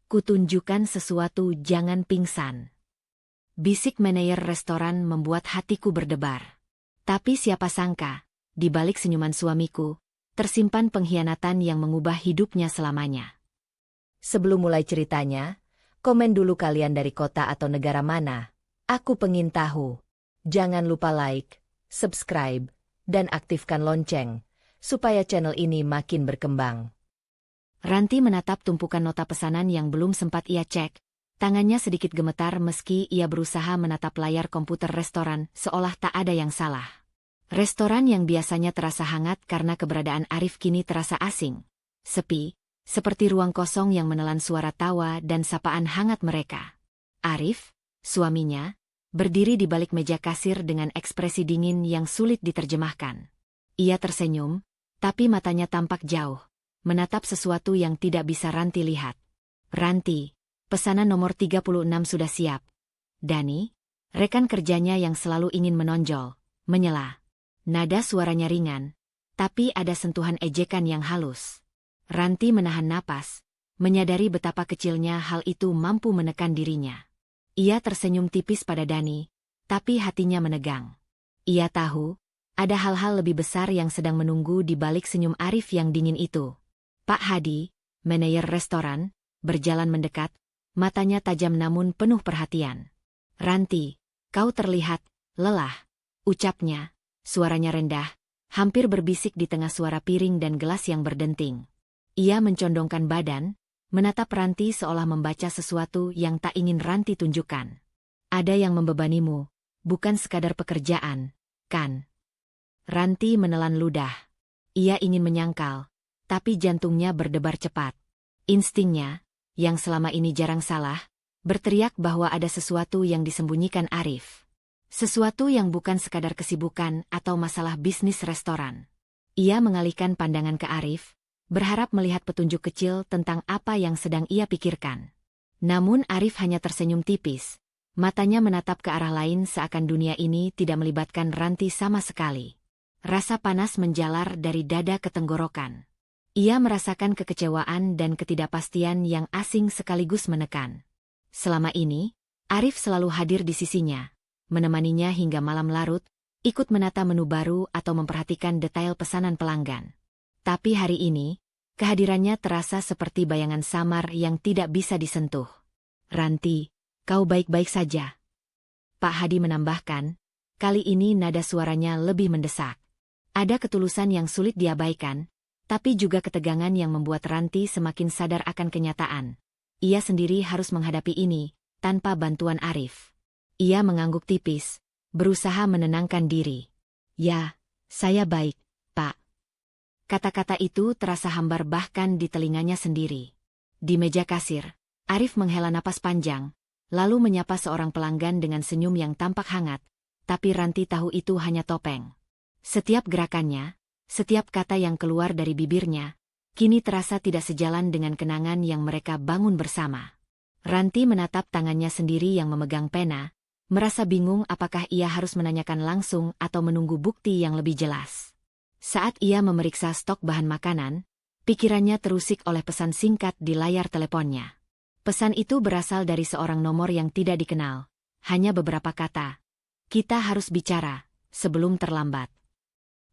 kutunjukkan sesuatu, jangan pingsan. Bisik manajer restoran membuat hatiku berdebar. Tapi siapa sangka, di balik senyuman suamiku, tersimpan pengkhianatan yang mengubah hidupnya selamanya. Sebelum mulai ceritanya, komen dulu kalian dari kota atau negara mana. Aku pengen tahu. Jangan lupa like, subscribe, dan aktifkan lonceng, supaya channel ini makin berkembang. Ranti menatap tumpukan nota pesanan yang belum sempat ia cek. Tangannya sedikit gemetar meski ia berusaha menatap layar komputer restoran seolah tak ada yang salah. Restoran yang biasanya terasa hangat karena keberadaan Arif kini terasa asing. Sepi, seperti ruang kosong yang menelan suara tawa dan sapaan hangat mereka. Arif, suaminya, berdiri di balik meja kasir dengan ekspresi dingin yang sulit diterjemahkan. Ia tersenyum, tapi matanya tampak jauh, menatap sesuatu yang tidak bisa Ranti lihat. Ranti, pesanan nomor 36 sudah siap. Dani, rekan kerjanya yang selalu ingin menonjol, menyela. Nada suaranya ringan, tapi ada sentuhan ejekan yang halus. Ranti menahan napas, menyadari betapa kecilnya hal itu mampu menekan dirinya. Ia tersenyum tipis pada Dani, tapi hatinya menegang. Ia tahu, ada hal-hal lebih besar yang sedang menunggu di balik senyum Arif yang dingin itu. Pak Hadi, manajer restoran, berjalan mendekat, matanya tajam namun penuh perhatian. Ranti, kau terlihat lelah, ucapnya, suaranya rendah, hampir berbisik di tengah suara piring dan gelas yang berdenting. Ia mencondongkan badan, menatap Ranti seolah membaca sesuatu yang tak ingin Ranti tunjukkan. Ada yang membebanimu, bukan sekadar pekerjaan, kan? Ranti menelan ludah. Ia ingin menyangkal, tapi jantungnya berdebar cepat. Instingnya, yang selama ini jarang salah, berteriak bahwa ada sesuatu yang disembunyikan Arif. Sesuatu yang bukan sekadar kesibukan atau masalah bisnis restoran. Ia mengalihkan pandangan ke Arif, berharap melihat petunjuk kecil tentang apa yang sedang ia pikirkan. Namun Arif hanya tersenyum tipis, matanya menatap ke arah lain seakan dunia ini tidak melibatkan Ranti sama sekali. Rasa panas menjalar dari dada ke tenggorokan. Ia merasakan kekecewaan dan ketidakpastian yang asing sekaligus menekan. Selama ini, Arif selalu hadir di sisinya, menemaninya hingga malam larut, ikut menata menu baru atau memperhatikan detail pesanan pelanggan. Tapi hari ini, kehadirannya terasa seperti bayangan samar yang tidak bisa disentuh. Ranti, kau baik-baik saja? Pak Hadi menambahkan, kali ini nada suaranya lebih mendesak. Ada ketulusan yang sulit diabaikan, tapi juga ketegangan yang membuat Ranti semakin sadar akan kenyataan. Ia sendiri harus menghadapi ini, tanpa bantuan Arif. Ia mengangguk tipis, berusaha menenangkan diri. Ya, saya baik, Pak. Kata-kata itu terasa hambar bahkan di telinganya sendiri. Di meja kasir, Arif menghela napas panjang, lalu menyapa seorang pelanggan dengan senyum yang tampak hangat, tapi Ranti tahu itu hanya topeng. Setiap gerakannya, setiap kata yang keluar dari bibirnya, kini terasa tidak sejalan dengan kenangan yang mereka bangun bersama. Ranti menatap tangannya sendiri yang memegang pena, merasa bingung apakah ia harus menanyakan langsung atau menunggu bukti yang lebih jelas. Saat ia memeriksa stok bahan makanan, pikirannya terusik oleh pesan singkat di layar teleponnya. Pesan itu berasal dari seorang nomor yang tidak dikenal, hanya beberapa kata. Kita harus bicara, sebelum terlambat.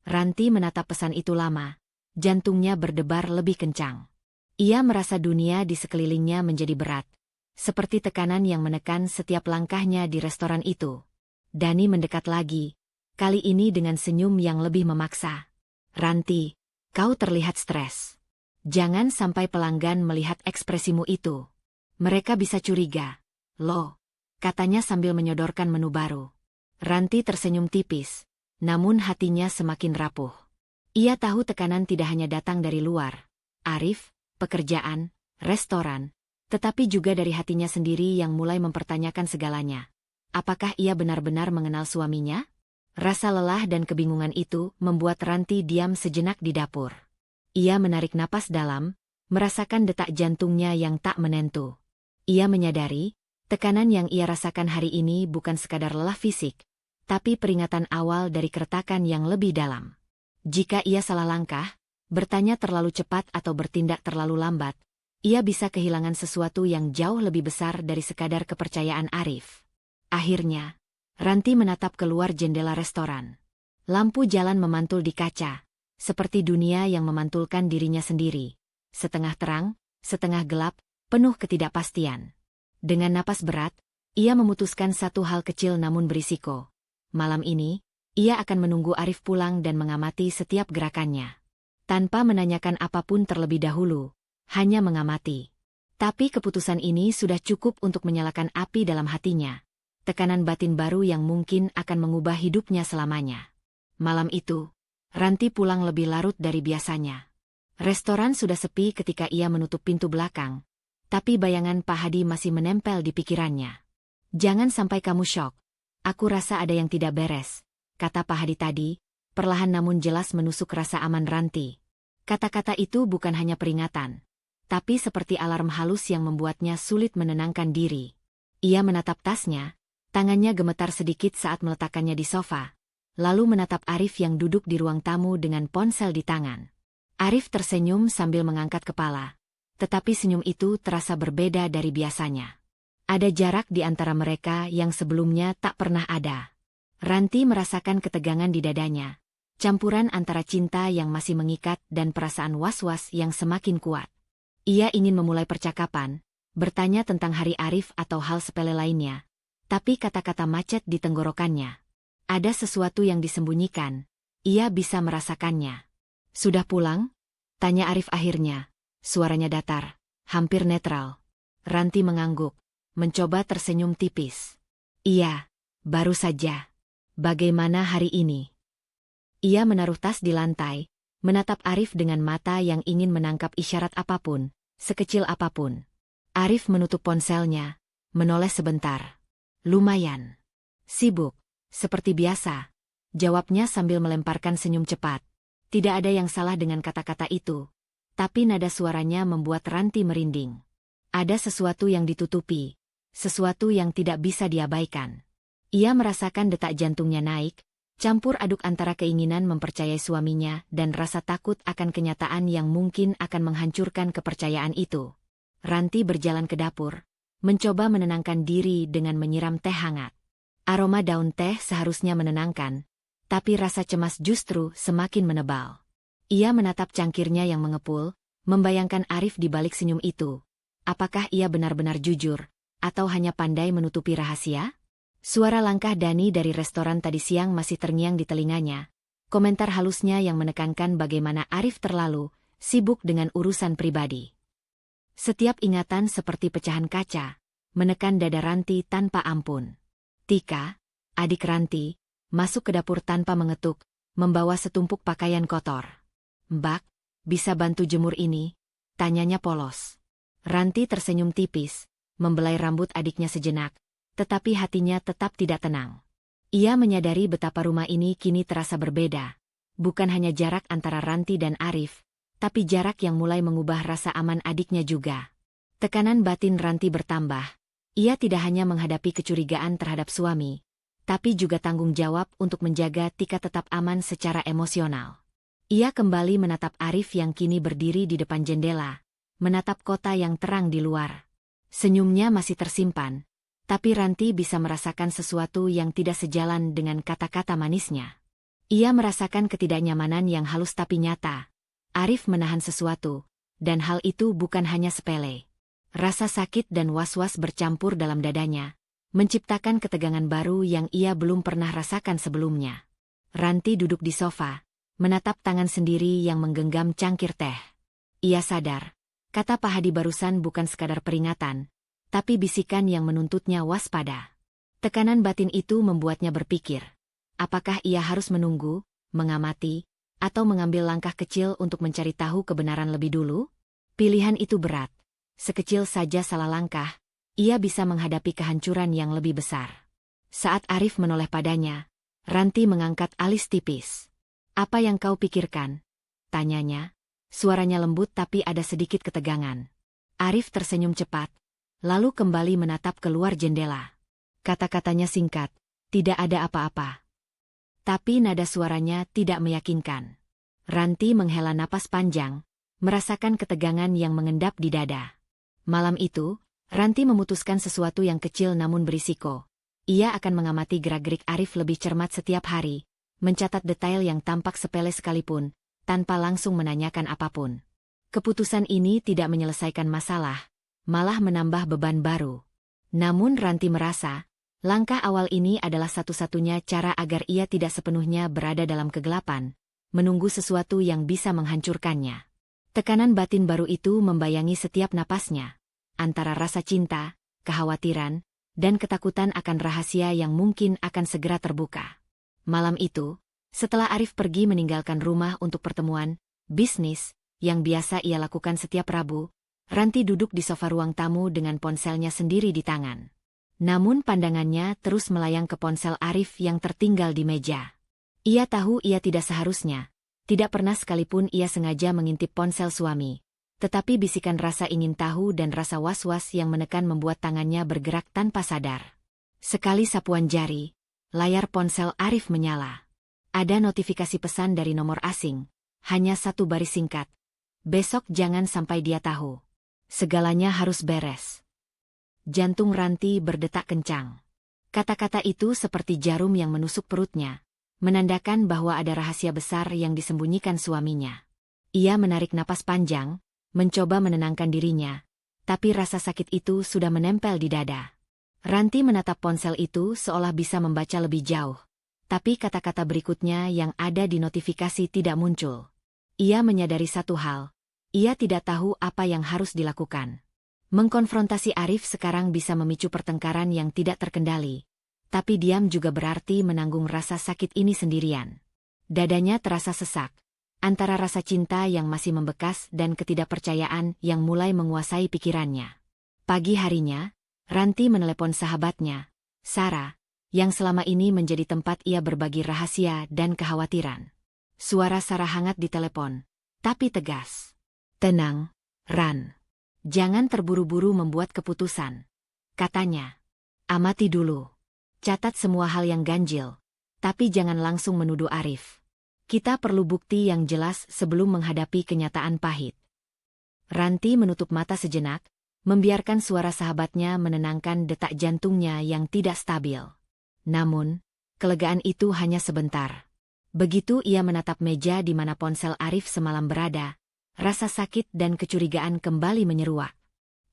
Ranti menatap pesan itu lama, jantungnya berdebar lebih kencang. Ia merasa dunia di sekelilingnya menjadi berat, seperti tekanan yang menekan setiap langkahnya di restoran itu. Dani mendekat lagi, kali ini dengan senyum yang lebih memaksa. Ranti, kau terlihat stres. Jangan sampai pelanggan melihat ekspresimu itu. Mereka bisa curiga. Loh, katanya sambil menyodorkan menu baru. Ranti tersenyum tipis. Namun hatinya semakin rapuh. Ia tahu tekanan tidak hanya datang dari luar, Arif, pekerjaan, restoran, tetapi juga dari hatinya sendiri yang mulai mempertanyakan segalanya. Apakah ia benar-benar mengenal suaminya? Rasa lelah dan kebingungan itu membuat Ranti diam sejenak di dapur. Ia menarik napas dalam, merasakan detak jantungnya yang tak menentu. Ia menyadari, tekanan yang ia rasakan hari ini bukan sekadar lelah fisik, tapi peringatan awal dari keretakan yang lebih dalam. Jika ia salah langkah, bertanya terlalu cepat atau bertindak terlalu lambat, ia bisa kehilangan sesuatu yang jauh lebih besar dari sekadar kepercayaan Arif. Akhirnya, Ranti menatap keluar jendela restoran. Lampu jalan memantul di kaca, seperti dunia yang memantulkan dirinya sendiri. Setengah terang, setengah gelap, penuh ketidakpastian. Dengan napas berat, ia memutuskan satu hal kecil namun berisiko. Malam ini, ia akan menunggu Arif pulang dan mengamati setiap gerakannya. Tanpa menanyakan apapun terlebih dahulu, hanya mengamati. Tapi keputusan ini sudah cukup untuk menyalakan api dalam hatinya. Tekanan batin baru yang mungkin akan mengubah hidupnya selamanya. Malam itu, Ranti pulang lebih larut dari biasanya. Restoran sudah sepi ketika ia menutup pintu belakang, tapi bayangan Pak Hadi masih menempel di pikirannya. "Jangan sampai kamu syok. Aku rasa ada yang tidak beres," kata Pak Hadi tadi, perlahan namun jelas menusuk rasa aman Ranti. Kata-kata itu bukan hanya peringatan, tapi seperti alarm halus yang membuatnya sulit menenangkan diri. Ia menatap tasnya. Tangannya gemetar sedikit saat meletakkannya di sofa, lalu menatap Arif yang duduk di ruang tamu dengan ponsel di tangan. Arif tersenyum sambil mengangkat kepala, tetapi senyum itu terasa berbeda dari biasanya. Ada jarak di antara mereka yang sebelumnya tak pernah ada. Ranti merasakan ketegangan di dadanya, campuran antara cinta yang masih mengikat dan perasaan was-was yang semakin kuat. Ia ingin memulai percakapan, bertanya tentang hari Arif atau hal sepele lainnya. Tapi kata-kata macet di tenggorokannya. Ada sesuatu yang disembunyikan. Ia bisa merasakannya. "Sudah pulang?" tanya Arif akhirnya. Suaranya datar, hampir netral. Ranti mengangguk, mencoba tersenyum tipis. "Iya, baru saja. Bagaimana hari ini?" Ia menaruh tas di lantai, menatap Arif dengan mata yang ingin menangkap isyarat apapun, sekecil apapun. Arif menutup ponselnya, menoleh sebentar. "Lumayan sibuk, seperti biasa," jawabnya sambil melemparkan senyum cepat. Tidak ada yang salah dengan kata-kata itu, tapi nada suaranya membuat Ranti merinding. Ada sesuatu yang ditutupi, sesuatu yang tidak bisa diabaikan. Ia merasakan detak jantungnya naik, campur aduk antara keinginan mempercayai suaminya dan rasa takut akan kenyataan yang mungkin akan menghancurkan kepercayaan itu. Ranti berjalan ke dapur, mencoba menenangkan diri dengan menyiram teh hangat. Aroma daun teh seharusnya menenangkan, tapi rasa cemas justru semakin menebal. Ia menatap cangkirnya yang mengepul, membayangkan Arif di balik senyum itu. Apakah ia benar-benar jujur, atau hanya pandai menutupi rahasia? Suara langkah Dani dari restoran tadi siang masih terngiang di telinganya. Komentar halusnya yang menekankan bagaimana Arif terlalu sibuk dengan urusan pribadi. Setiap ingatan seperti pecahan kaca, menekan dada Ranti tanpa ampun. Tika, adik Ranti, masuk ke dapur tanpa mengetuk, membawa setumpuk pakaian kotor. "Mbak, bisa bantu jemur ini?" tanyanya polos. Ranti tersenyum tipis, membelai rambut adiknya sejenak, tetapi hatinya tetap tidak tenang. Ia menyadari betapa rumah ini kini terasa berbeda. Bukan hanya jarak antara Ranti dan Arif, tapi jarak yang mulai mengubah rasa aman adiknya juga. Tekanan batin Ranti bertambah. Ia tidak hanya menghadapi kecurigaan terhadap suami, tapi juga tanggung jawab untuk menjaga Tika tetap aman secara emosional. Ia kembali menatap Arif yang kini berdiri di depan jendela, menatap kota yang terang di luar. Senyumnya masih tersimpan, tapi Ranti bisa merasakan sesuatu yang tidak sejalan dengan kata-kata manisnya. Ia merasakan ketidaknyamanan yang halus tapi nyata. Arif menahan sesuatu, dan hal itu bukan hanya sepele. Rasa sakit dan was-was bercampur dalam dadanya, menciptakan ketegangan baru yang ia belum pernah rasakan sebelumnya. Ranti duduk di sofa, menatap tangan sendiri yang menggenggam cangkir teh. Ia sadar, kata Pak Hadi barusan bukan sekadar peringatan, tapi bisikan yang menuntutnya waspada. Tekanan batin itu membuatnya berpikir, apakah ia harus menunggu, mengamati, atau mengambil langkah kecil untuk mencari tahu kebenaran lebih dulu? Pilihan itu berat. Sekecil saja salah langkah, ia bisa menghadapi kehancuran yang lebih besar. Saat Arif menoleh padanya, Ranti mengangkat alis tipis. "Apa yang kau pikirkan?" tanyanya. Suaranya lembut tapi ada sedikit ketegangan. Arif tersenyum cepat, lalu kembali menatap keluar jendela. Kata-katanya singkat, "Tidak ada apa-apa." Tapi nada suaranya tidak meyakinkan. Ranti menghela napas panjang, merasakan ketegangan yang mengendap di dada. Malam itu, Ranti memutuskan sesuatu yang kecil namun berisiko. Ia akan mengamati gerak-gerik Arif lebih cermat setiap hari, mencatat detail yang tampak sepele sekalipun, tanpa langsung menanyakan apapun. Keputusan ini tidak menyelesaikan masalah, malah menambah beban baru. Namun Ranti merasa, langkah awal ini adalah satu-satunya cara agar ia tidak sepenuhnya berada dalam kegelapan, menunggu sesuatu yang bisa menghancurkannya. Tekanan batin baru itu membayangi setiap napasnya, antara rasa cinta, kekhawatiran, dan ketakutan akan rahasia yang mungkin akan segera terbuka. Malam itu, setelah Arif pergi meninggalkan rumah untuk pertemuan bisnis yang biasa ia lakukan setiap Rabu, Ranti duduk di sofa ruang tamu dengan ponselnya sendiri di tangan. Namun pandangannya terus melayang ke ponsel Arif yang tertinggal di meja. Ia tahu ia tidak seharusnya, tidak pernah sekalipun ia sengaja mengintip ponsel suami. Tetapi bisikan rasa ingin tahu dan rasa was-was yang menekan membuat tangannya bergerak tanpa sadar. Sekali sapuan jari, layar ponsel Arif menyala. Ada notifikasi pesan dari nomor asing, hanya satu baris singkat. Besok jangan sampai dia tahu. Segalanya harus beres. Jantung Ranti berdetak kencang. Kata-kata itu seperti jarum yang menusuk perutnya, menandakan bahwa ada rahasia besar yang disembunyikan suaminya. Ia menarik napas panjang, mencoba menenangkan dirinya, tapi rasa sakit itu sudah menempel di dada. Ranti menatap ponsel itu seolah bisa membaca lebih jauh, tapi kata-kata berikutnya yang ada di notifikasi tidak muncul. Ia menyadari satu hal, ia tidak tahu apa yang harus dilakukan. Mengkonfrontasi Arif sekarang bisa memicu pertengkaran yang tidak terkendali, tapi diam juga berarti menanggung rasa sakit ini sendirian. Dadanya terasa sesak, antara rasa cinta yang masih membekas dan ketidakpercayaan yang mulai menguasai pikirannya. Pagi harinya, Ranti menelepon sahabatnya, Sarah, yang selama ini menjadi tempat ia berbagi rahasia dan kekhawatiran. Suara Sarah hangat di telepon, tapi tegas. "Tenang, Ran. Jangan terburu-buru membuat keputusan," katanya. "Amati dulu. Catat semua hal yang ganjil, tapi jangan langsung menuduh Arif. Kita perlu bukti yang jelas sebelum menghadapi kenyataan pahit." Ranti menutup mata sejenak, membiarkan suara sahabatnya menenangkan detak jantungnya yang tidak stabil. Namun, kelegaan itu hanya sebentar. Begitu ia menatap meja di mana ponsel Arif semalam berada, rasa sakit dan kecurigaan kembali menyeruak.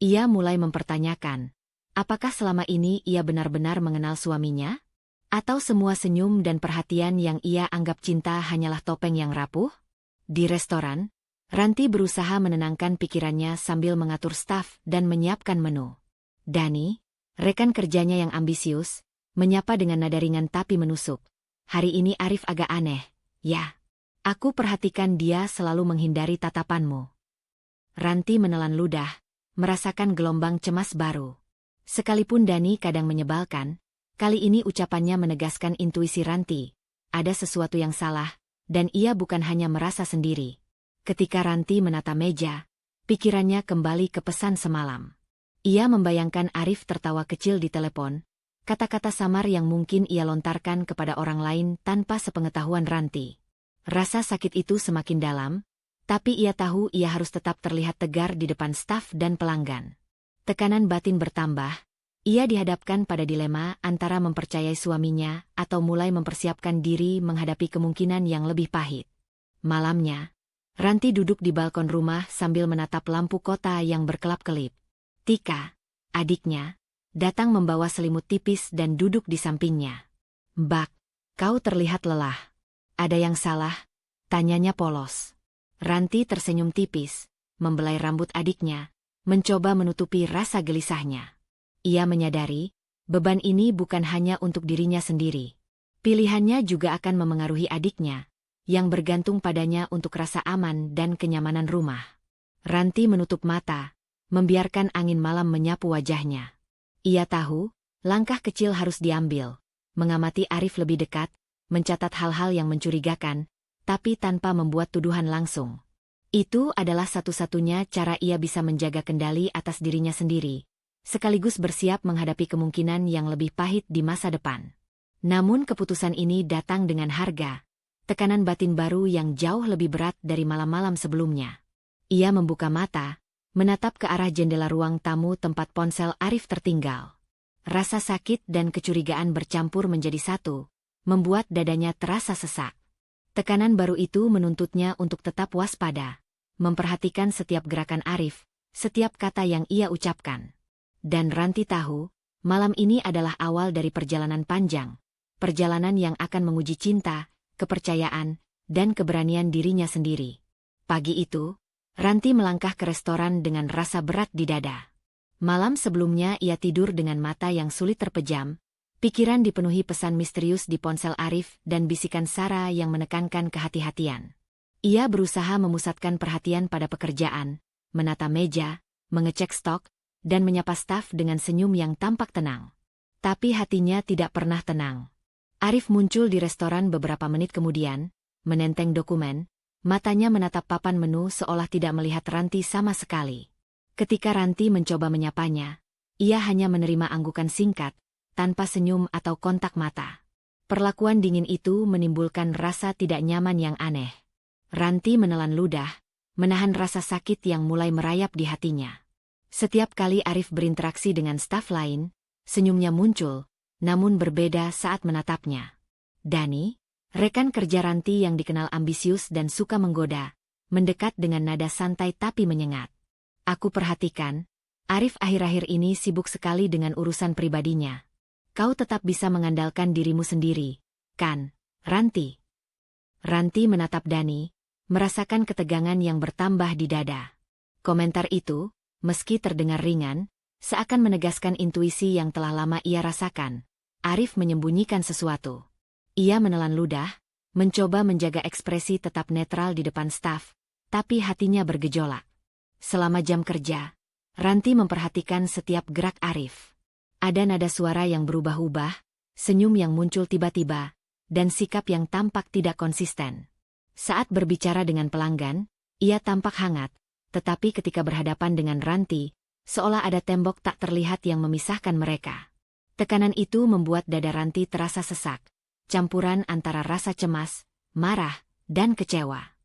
Ia mulai mempertanyakan, apakah selama ini ia benar-benar mengenal suaminya? Atau semua senyum dan perhatian yang ia anggap cinta hanyalah topeng yang rapuh? Di restoran, Ranti berusaha menenangkan pikirannya sambil mengatur staf dan menyiapkan menu. Dani, rekan kerjanya yang ambisius, menyapa dengan nada ringan tapi menusuk. "Hari ini Arif agak aneh, ya. Aku perhatikan dia selalu menghindari tatapanmu." Ranti menelan ludah, merasakan gelombang cemas baru. Sekalipun Dani kadang menyebalkan, kali ini ucapannya menegaskan intuisi Ranti. Ada sesuatu yang salah, dan ia bukan hanya merasa sendiri. Ketika Ranti menata meja, pikirannya kembali ke pesan semalam. Ia membayangkan Arif tertawa kecil di telepon, kata-kata samar yang mungkin ia lontarkan kepada orang lain tanpa sepengetahuan Ranti. Rasa sakit itu semakin dalam, tapi ia tahu ia harus tetap terlihat tegar di depan staf dan pelanggan. Tekanan batin bertambah. Ia dihadapkan pada dilema antara mempercayai suaminya atau mulai mempersiapkan diri menghadapi kemungkinan yang lebih pahit. Malamnya, Ranti duduk di balkon rumah sambil menatap lampu kota yang berkelap-kelip. Tika, adiknya, datang membawa selimut tipis dan duduk di sampingnya. "Mbak, kau terlihat lelah. Ada yang salah?" tanyanya polos. Ranti tersenyum tipis, membelai rambut adiknya, mencoba menutupi rasa gelisahnya. Ia menyadari, beban ini bukan hanya untuk dirinya sendiri. Pilihannya juga akan memengaruhi adiknya, yang bergantung padanya untuk rasa aman dan kenyamanan rumah. Ranti menutup mata, membiarkan angin malam menyapu wajahnya. Ia tahu, langkah kecil harus diambil, mengamati Arif lebih dekat, mencatat hal-hal yang mencurigakan, tapi tanpa membuat tuduhan langsung. Itu adalah satu-satunya cara ia bisa menjaga kendali atas dirinya sendiri, sekaligus bersiap menghadapi kemungkinan yang lebih pahit di masa depan. Namun keputusan ini datang dengan harga, tekanan batin baru yang jauh lebih berat dari malam-malam sebelumnya. Ia membuka mata, menatap ke arah jendela ruang tamu tempat ponsel Arif tertinggal. Rasa sakit dan kecurigaan bercampur menjadi satu, membuat dadanya terasa sesak. Tekanan baru itu menuntutnya untuk tetap waspada, memperhatikan setiap gerakan Arif, setiap kata yang ia ucapkan. Dan Ranti tahu, malam ini adalah awal dari perjalanan panjang, perjalanan yang akan menguji cinta, kepercayaan, dan keberanian dirinya sendiri. Pagi itu, Ranti melangkah ke restoran dengan rasa berat di dada. Malam sebelumnya ia tidur dengan mata yang sulit terpejam, pikiran dipenuhi pesan misterius di ponsel Arif dan bisikan Sarah yang menekankan kehati-hatian. Ia berusaha memusatkan perhatian pada pekerjaan, menata meja, mengecek stok, dan menyapa staf dengan senyum yang tampak tenang. Tapi hatinya tidak pernah tenang. Arif muncul di restoran beberapa menit kemudian, menenteng dokumen, matanya menatap papan menu seolah tidak melihat Ranti sama sekali. Ketika Ranti mencoba menyapanya, ia hanya menerima anggukan singkat, tanpa senyum atau kontak mata. Perlakuan dingin itu menimbulkan rasa tidak nyaman yang aneh. Ranti menelan ludah, menahan rasa sakit yang mulai merayap di hatinya. Setiap kali Arif berinteraksi dengan staf lain, senyumnya muncul, namun berbeda saat menatapnya. Dani, rekan kerja Ranti yang dikenal ambisius dan suka menggoda, mendekat dengan nada santai tapi menyengat. Aku perhatikan, Arif akhir-akhir ini sibuk sekali dengan urusan pribadinya. Kau tetap bisa mengandalkan dirimu sendiri, kan, Ranti? Ranti menatap Dani, merasakan ketegangan yang bertambah di dada. Komentar itu, meski terdengar ringan, seakan menegaskan intuisi yang telah lama ia rasakan. Arif menyembunyikan sesuatu. Ia menelan ludah, mencoba menjaga ekspresi tetap netral di depan staf, tapi hatinya bergejolak. Selama jam kerja, Ranti memperhatikan setiap gerak Arif. Ada nada suara yang berubah-ubah, senyum yang muncul tiba-tiba, dan sikap yang tampak tidak konsisten. Saat berbicara dengan pelanggan, ia tampak hangat, tetapi ketika berhadapan dengan Ranti, seolah ada tembok tak terlihat yang memisahkan mereka. Tekanan itu membuat dada Ranti terasa sesak, campuran antara rasa cemas, marah, dan kecewa.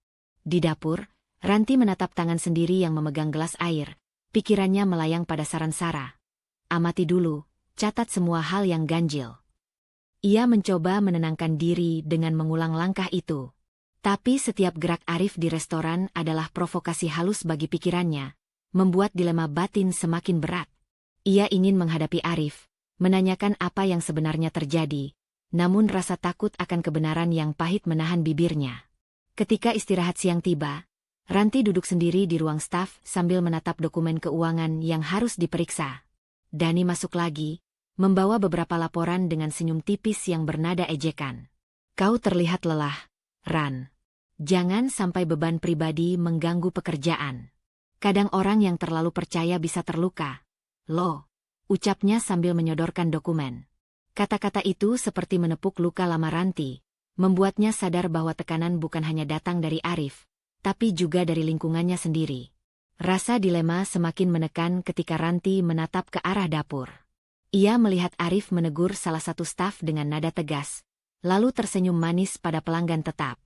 Di dapur, Ranti menatap tangan sendiri yang memegang gelas air, pikirannya melayang pada saran Sarah. Amati dulu, catat semua hal yang ganjil. Ia mencoba menenangkan diri dengan mengulang langkah itu. Tapi setiap gerak Arif di restoran adalah provokasi halus bagi pikirannya, membuat dilema batin semakin berat. Ia ingin menghadapi Arif, menanyakan apa yang sebenarnya terjadi, namun rasa takut akan kebenaran yang pahit menahan bibirnya. Ketika istirahat siang tiba, Ranti duduk sendiri di ruang staf sambil menatap dokumen keuangan yang harus diperiksa. Dani masuk lagi, membawa beberapa laporan dengan senyum tipis yang bernada ejekan. Kau terlihat lelah, Ran. Jangan sampai beban pribadi mengganggu pekerjaan. Kadang orang yang terlalu percaya bisa terluka. Loh, ucapnya sambil menyodorkan dokumen. Kata-kata itu seperti menepuk luka lama Ranti, membuatnya sadar bahwa tekanan bukan hanya datang dari Arif, tapi juga dari lingkungannya sendiri. Rasa dilema semakin menekan ketika Ranti menatap ke arah dapur. Ia melihat Arif menegur salah satu staf dengan nada tegas, lalu tersenyum manis pada pelanggan tetap.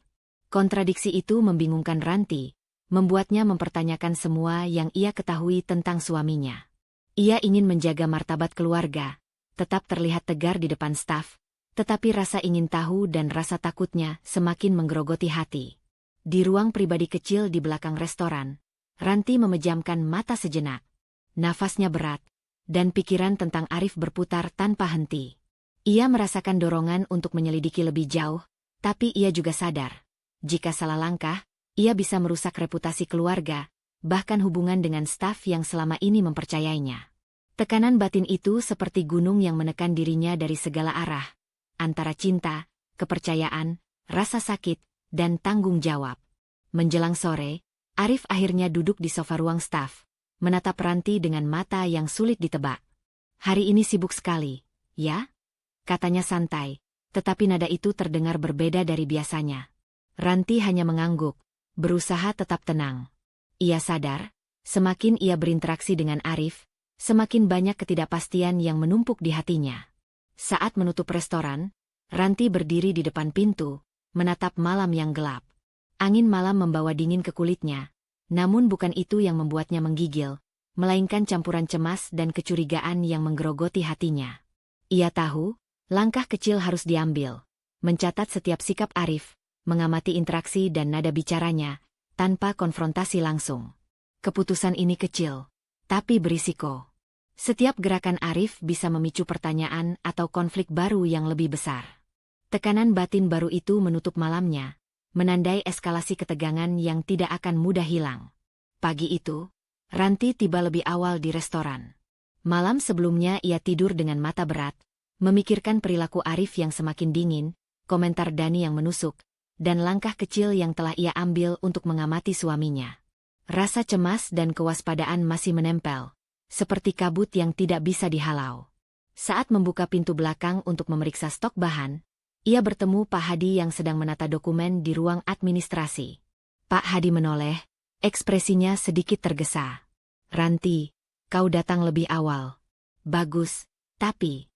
Kontradiksi itu membingungkan Ranti, membuatnya mempertanyakan semua yang ia ketahui tentang suaminya. Ia ingin menjaga martabat keluarga, tetap terlihat tegar di depan staf, tetapi rasa ingin tahu dan rasa takutnya semakin menggerogoti hati. Di ruang pribadi kecil di belakang restoran, Ranti memejamkan mata sejenak. Nafasnya berat, dan pikiran tentang Arif berputar tanpa henti. Ia merasakan dorongan untuk menyelidiki lebih jauh, tapi ia juga sadar, jika salah langkah, ia bisa merusak reputasi keluarga, bahkan hubungan dengan staf yang selama ini mempercayainya. Tekanan batin itu seperti gunung yang menekan dirinya dari segala arah, antara cinta, kepercayaan, rasa sakit, dan tanggung jawab. Menjelang sore, Arif akhirnya duduk di sofa ruang staf, menatap Ranti dengan mata yang sulit ditebak. Hari ini sibuk sekali, ya? Katanya santai, tetapi nada itu terdengar berbeda dari biasanya. Ranti hanya mengangguk, berusaha tetap tenang. Ia sadar, semakin ia berinteraksi dengan Arif, semakin banyak ketidakpastian yang menumpuk di hatinya. Saat menutup restoran, Ranti berdiri di depan pintu, menatap malam yang gelap. Angin malam membawa dingin ke kulitnya, Namun bukan itu yang membuatnya menggigil, melainkan campuran cemas dan kecurigaan yang menggerogoti hatinya. Ia tahu, langkah kecil harus diambil. Mencatat setiap sikap Arif, mengamati interaksi dan nada bicaranya, tanpa konfrontasi langsung. Keputusan ini kecil, tapi berisiko. Setiap gerakan Arif bisa memicu pertanyaan atau konflik baru yang lebih besar. Tekanan batin baru itu menutup malamnya, menandai eskalasi ketegangan yang tidak akan mudah hilang. Pagi itu, Ranti tiba lebih awal di restoran. Malam sebelumnya ia tidur dengan mata berat, memikirkan perilaku Arif yang semakin dingin, komentar Dani yang menusuk, dan langkah kecil yang telah ia ambil untuk mengamati suaminya. Rasa cemas dan kewaspadaan masih menempel, seperti kabut yang tidak bisa dihalau. Saat membuka pintu belakang untuk memeriksa stok bahan, ia bertemu Pak Hadi yang sedang menata dokumen di ruang administrasi. Pak Hadi menoleh, ekspresinya sedikit tergesa. "Ranti, kau datang lebih awal." "Bagus, tapi..."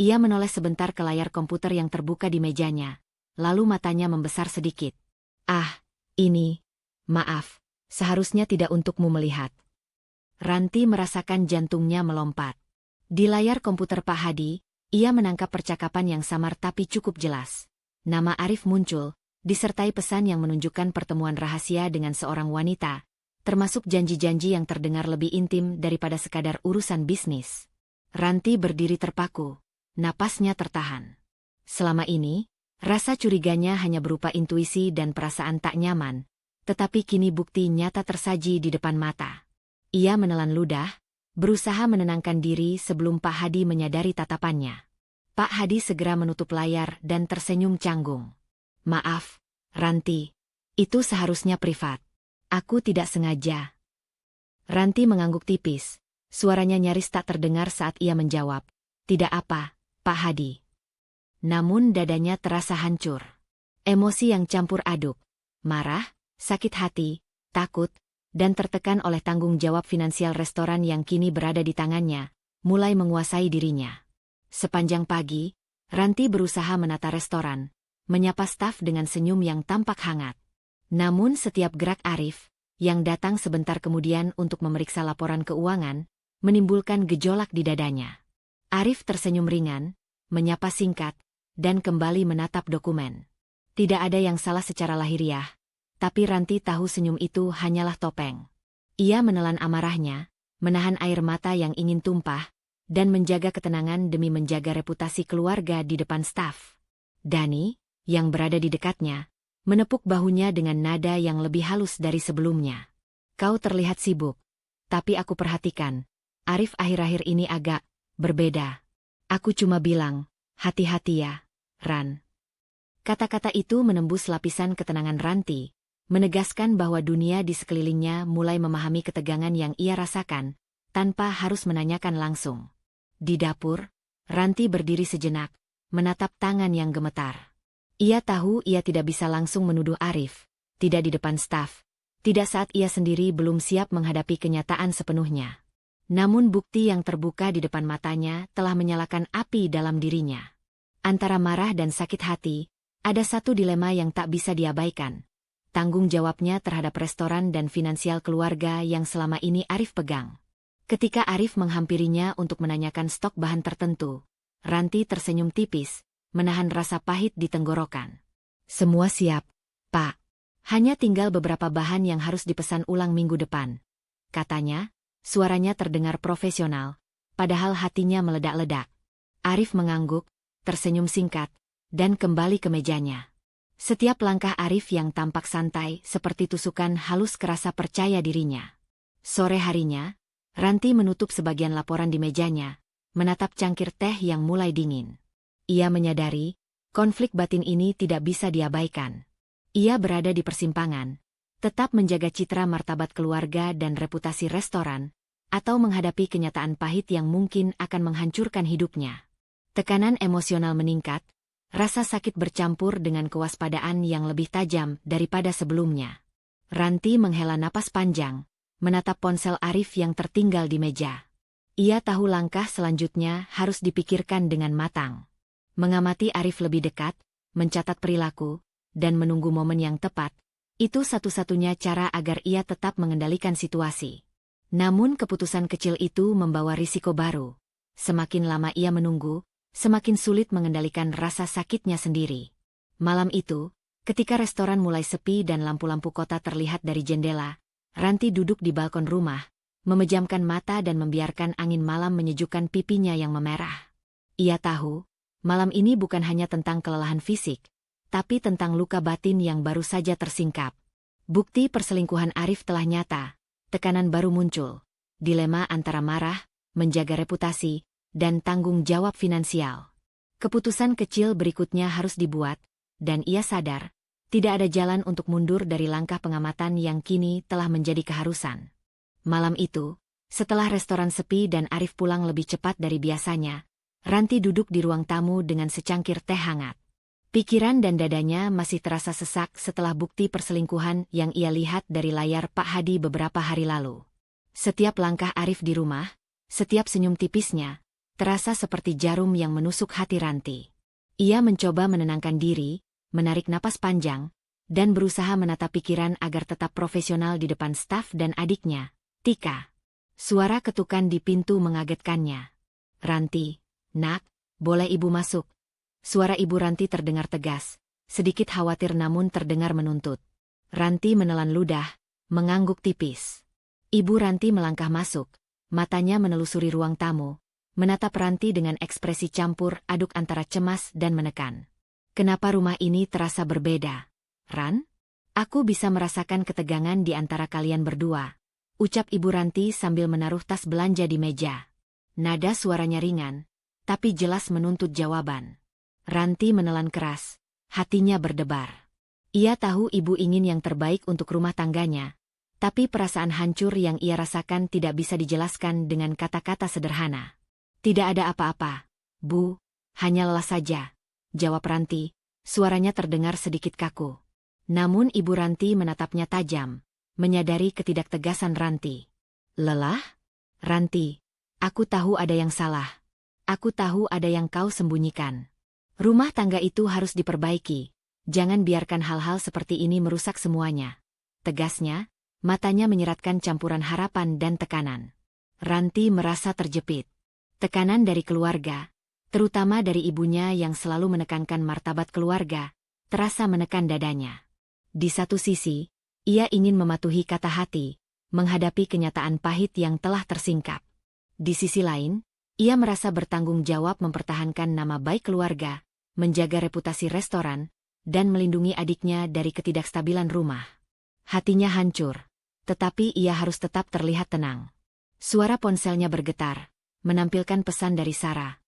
Ia menoleh sebentar ke layar komputer yang terbuka di mejanya, lalu matanya membesar sedikit. Ini, maaf, seharusnya tidak untukmu melihat." Ranti merasakan jantungnya melompat. Di layar komputer Pak Hadi, ia menangkap percakapan yang samar tapi cukup jelas. Nama Arif muncul, disertai pesan yang menunjukkan pertemuan rahasia dengan seorang wanita, termasuk janji-janji yang terdengar lebih intim daripada sekadar urusan bisnis. Ranti berdiri terpaku, napasnya tertahan. Selama ini, rasa curiganya hanya berupa intuisi dan perasaan tak nyaman, tetapi kini bukti nyata tersaji di depan mata. Ia menelan ludah, berusaha menenangkan diri sebelum Pak Hadi menyadari tatapannya. Pak Hadi segera menutup layar dan tersenyum canggung. "Maaf, Ranti, itu seharusnya privat. Aku tidak sengaja." Ranti mengangguk tipis, suaranya nyaris tak terdengar saat ia menjawab, "Tidak apa, Pak Hadi." Namun dadanya terasa hancur. Emosi yang campur aduk, marah, sakit hati, takut, dan tertekan oleh tanggung jawab finansial restoran yang kini berada di tangannya, mulai menguasai dirinya. Sepanjang pagi, Ranti berusaha menata restoran, menyapa staf dengan senyum yang tampak hangat. Namun setiap gerak Arif, yang datang sebentar kemudian untuk memeriksa laporan keuangan, menimbulkan gejolak di dadanya. Arif tersenyum ringan, menyapa singkat, dan kembali menatap dokumen. Tidak ada yang salah secara lahiriah, tapi Ranti tahu senyum itu hanyalah topeng. Ia menelan amarahnya, menahan air mata yang ingin tumpah, dan menjaga ketenangan demi menjaga reputasi keluarga di depan staf. Dani, yang berada di dekatnya, menepuk bahunya dengan nada yang lebih halus dari sebelumnya. "Kau terlihat sibuk, tapi aku perhatikan, Arif akhir-akhir ini agak berbeda. Aku cuma bilang, hati-hati ya, Ran." Kata-kata itu menembus lapisan ketenangan Ranti, menegaskan bahwa dunia di sekelilingnya mulai memahami ketegangan yang ia rasakan, tanpa harus menanyakan langsung. Di dapur, Ranti berdiri sejenak, menatap tangan yang gemetar. Ia tahu ia tidak bisa langsung menuduh Arif, tidak di depan staf, tidak saat ia sendiri belum siap menghadapi kenyataan sepenuhnya. Namun bukti yang terbuka di depan matanya telah menyalakan api dalam dirinya. Antara marah dan sakit hati, ada satu dilema yang tak bisa diabaikan. Tanggung jawabnya terhadap restoran dan finansial keluarga yang selama ini Arif pegang. Ketika Arif menghampirinya untuk menanyakan stok bahan tertentu, Ranti tersenyum tipis, menahan rasa pahit di tenggorokan. "Semua siap, Pak. Hanya tinggal beberapa bahan yang harus dipesan ulang minggu depan," katanya, suaranya terdengar profesional, padahal hatinya meledak-ledak. Arif mengangguk, tersenyum singkat, dan kembali ke mejanya. Setiap langkah Arif yang tampak santai seperti tusukan halus kerasa percaya dirinya. Sore harinya, Ranti menutup sebagian laporan di mejanya, menatap cangkir teh yang mulai dingin. Ia menyadari, konflik batin ini tidak bisa diabaikan. Ia berada di persimpangan, tetap menjaga citra martabat keluarga dan reputasi restoran, atau menghadapi kenyataan pahit yang mungkin akan menghancurkan hidupnya. Tekanan emosional meningkat, rasa sakit bercampur dengan kewaspadaan yang lebih tajam daripada sebelumnya. Ranti menghela napas panjang, menatap ponsel Arif yang tertinggal di meja. Ia tahu langkah selanjutnya harus dipikirkan dengan matang. Mengamati Arif lebih dekat, mencatat perilaku, dan menunggu momen yang tepat, Itu satu-satunya cara agar ia tetap mengendalikan situasi. Namun keputusan kecil itu membawa risiko baru. Semakin lama ia menunggu, semakin sulit mengendalikan rasa sakitnya sendiri. Malam itu, ketika restoran mulai sepi dan lampu-lampu kota terlihat dari jendela, Ranti duduk di balkon rumah, memejamkan mata dan membiarkan angin malam menyejukkan pipinya yang memerah. Ia tahu, malam ini bukan hanya tentang kelelahan fisik, tapi tentang luka batin yang baru saja tersingkap. Bukti perselingkuhan Arif telah nyata, tekanan baru muncul, dilema antara marah, menjaga reputasi, dan tanggung jawab finansial. Keputusan kecil berikutnya harus dibuat, dan ia sadar, tidak ada jalan untuk mundur dari langkah pengamatan yang kini telah menjadi keharusan. Malam itu, setelah restoran sepi dan Arif pulang lebih cepat dari biasanya, Ranti duduk di ruang tamu dengan secangkir teh hangat. Pikiran dan dadanya masih terasa sesak setelah bukti perselingkuhan yang ia lihat dari layar Pak Hadi beberapa hari lalu. Setiap langkah Arif di rumah, setiap senyum tipisnya, terasa seperti jarum yang menusuk hati Ranti. Ia mencoba menenangkan diri, menarik napas panjang, dan berusaha menata pikiran agar tetap profesional di depan staf dan adiknya, Tika. Suara ketukan di pintu mengagetkannya. "Ranti, nak, boleh ibu masuk?" Suara ibu Ranti terdengar tegas, sedikit khawatir namun terdengar menuntut. Ranti menelan ludah, mengangguk tipis. Ibu Ranti melangkah masuk, matanya menelusuri ruang tamu, menatap Ranti dengan ekspresi campur aduk antara cemas dan menekan. "Kenapa rumah ini terasa berbeda, Ran? Aku bisa merasakan ketegangan di antara kalian berdua," ucap ibu Ranti sambil menaruh tas belanja di meja. Nada suaranya ringan, tapi jelas menuntut jawaban. Ranti menelan keras, hatinya berdebar. Ia tahu ibu ingin yang terbaik untuk rumah tangganya, tapi perasaan hancur yang ia rasakan tidak bisa dijelaskan dengan kata-kata sederhana. "Tidak ada apa-apa, Bu, hanya lelah saja," jawab Ranti, suaranya terdengar sedikit kaku. Namun ibu Ranti menatapnya tajam, menyadari ketidaktegasan Ranti. "Lelah? Ranti, aku tahu ada yang salah. Aku tahu ada yang kau sembunyikan. Rumah tangga itu harus diperbaiki, jangan biarkan hal-hal seperti ini merusak semuanya," tegasnya, matanya menyeratkan campuran harapan dan tekanan. Ranti merasa terjepit. Tekanan dari keluarga, terutama dari ibunya yang selalu menekankan martabat keluarga, terasa menekan dadanya. Di satu sisi, ia ingin mematuhi kata hati, menghadapi kenyataan pahit yang telah tersingkap. Di sisi lain, ia merasa bertanggung jawab mempertahankan nama baik keluarga, menjaga reputasi restoran, dan melindungi adiknya dari ketidakstabilan rumah. Hatinya hancur, tetapi ia harus tetap terlihat tenang. Suara ponselnya bergetar, menampilkan pesan dari Sarah.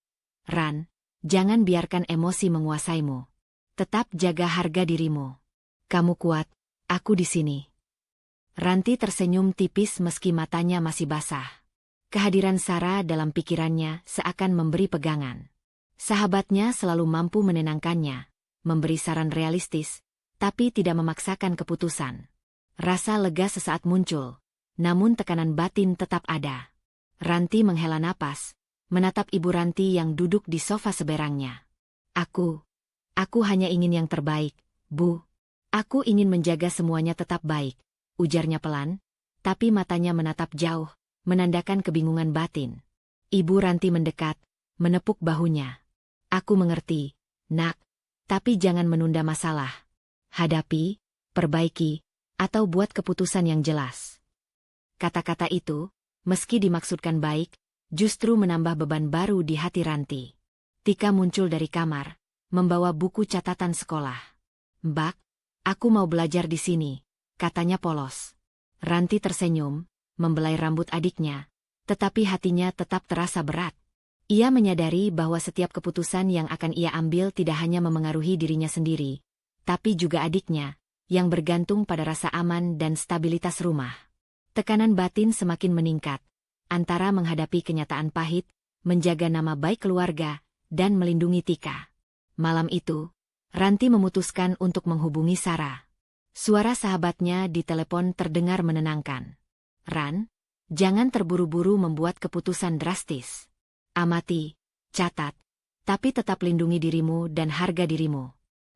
"Ran, jangan biarkan emosi menguasaimu. Tetap jaga harga dirimu. Kamu kuat, aku di sini." Ranti tersenyum tipis meski matanya masih basah. Kehadiran Sarah dalam pikirannya seakan memberi pegangan. Sahabatnya selalu mampu menenangkannya, memberi saran realistis, tapi tidak memaksakan keputusan. Rasa lega sesaat muncul, namun tekanan batin tetap ada. Ranti menghela napas, menatap ibu Ranti yang duduk di sofa seberangnya. Aku hanya ingin yang terbaik, Bu. Aku ingin menjaga semuanya tetap baik," ujarnya pelan, tapi matanya menatap jauh, menandakan kebingungan batin. Ibu Ranti mendekat, menepuk bahunya. "Aku mengerti, nak, tapi jangan menunda masalah. Hadapi, perbaiki, atau buat keputusan yang jelas." Kata-kata itu, meski dimaksudkan baik, justru menambah beban baru di hati Ranti. Tika muncul dari kamar, membawa buku catatan sekolah. "Mbak, aku mau belajar di sini," katanya polos. Ranti tersenyum, membelai rambut adiknya, tetapi hatinya tetap terasa berat. Ia menyadari bahwa setiap keputusan yang akan ia ambil tidak hanya memengaruhi dirinya sendiri, tapi juga adiknya, yang bergantung pada rasa aman dan stabilitas rumah. Tekanan batin semakin meningkat, antara menghadapi kenyataan pahit, menjaga nama baik keluarga, dan melindungi Tika. Malam itu, Ranti memutuskan untuk menghubungi Sarah. Suara sahabatnya di telepon terdengar menenangkan. "Ran, jangan terburu-buru membuat keputusan drastis. Amati, catat, tapi tetap lindungi dirimu dan harga dirimu.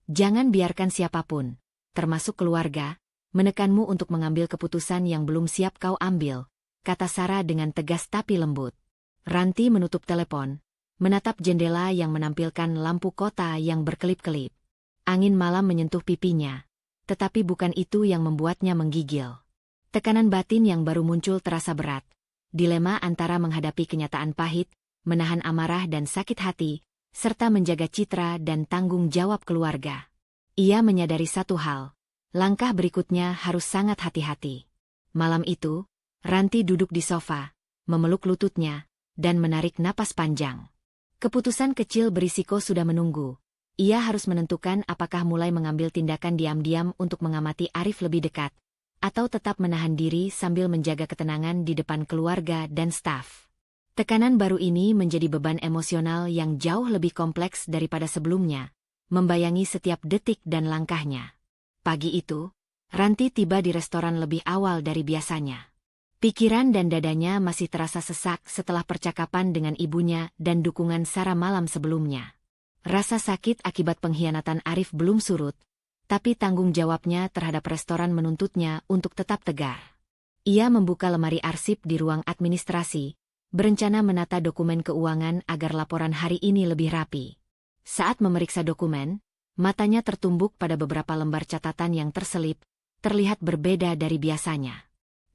Jangan biarkan siapapun, termasuk keluarga, Menekanmu untuk mengambil keputusan yang belum siap kau ambil, kata Sarah dengan tegas tapi lembut. Ranti menutup telepon, menatap jendela yang menampilkan lampu kota yang berkelip-kelip. Angin malam menyentuh pipinya, tetapi bukan itu yang membuatnya menggigil. Tekanan batin yang baru muncul terasa berat. Dilema antara menghadapi kenyataan pahit, menahan amarah dan sakit hati, serta menjaga citra dan tanggung jawab keluarga. Ia menyadari satu hal, langkah berikutnya harus sangat hati-hati. Malam itu, Ranti duduk di sofa, memeluk lututnya, dan menarik napas panjang. Keputusan kecil berisiko sudah menunggu. Ia harus menentukan apakah mulai mengambil tindakan diam-diam untuk mengamati Arif lebih dekat, atau tetap menahan diri sambil menjaga ketenangan di depan keluarga dan staf. Tekanan baru ini menjadi beban emosional yang jauh lebih kompleks daripada sebelumnya, membayangi setiap detik dan langkahnya. Pagi itu, Ranti tiba di restoran lebih awal dari biasanya. Pikiran dan dadanya masih terasa sesak setelah percakapan dengan ibunya dan dukungan Sarah malam sebelumnya. Rasa sakit akibat pengkhianatan Arif belum surut, tapi tanggung jawabnya terhadap restoran menuntutnya untuk tetap tegar. Ia membuka lemari arsip di ruang administrasi, berencana menata dokumen keuangan agar laporan hari ini lebih rapi. Saat memeriksa dokumen, matanya tertumbuk pada beberapa lembar catatan yang terselip, terlihat berbeda dari biasanya.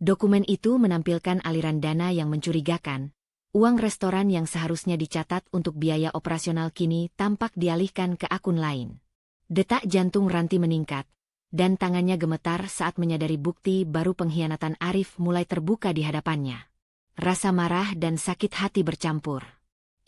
Dokumen itu menampilkan aliran dana yang mencurigakan. Uang restoran yang seharusnya dicatat untuk biaya operasional kini tampak dialihkan ke akun lain. Detak jantung Ranti meningkat, dan tangannya gemetar saat menyadari bukti baru pengkhianatan Arif mulai terbuka di hadapannya. Rasa marah dan sakit hati bercampur.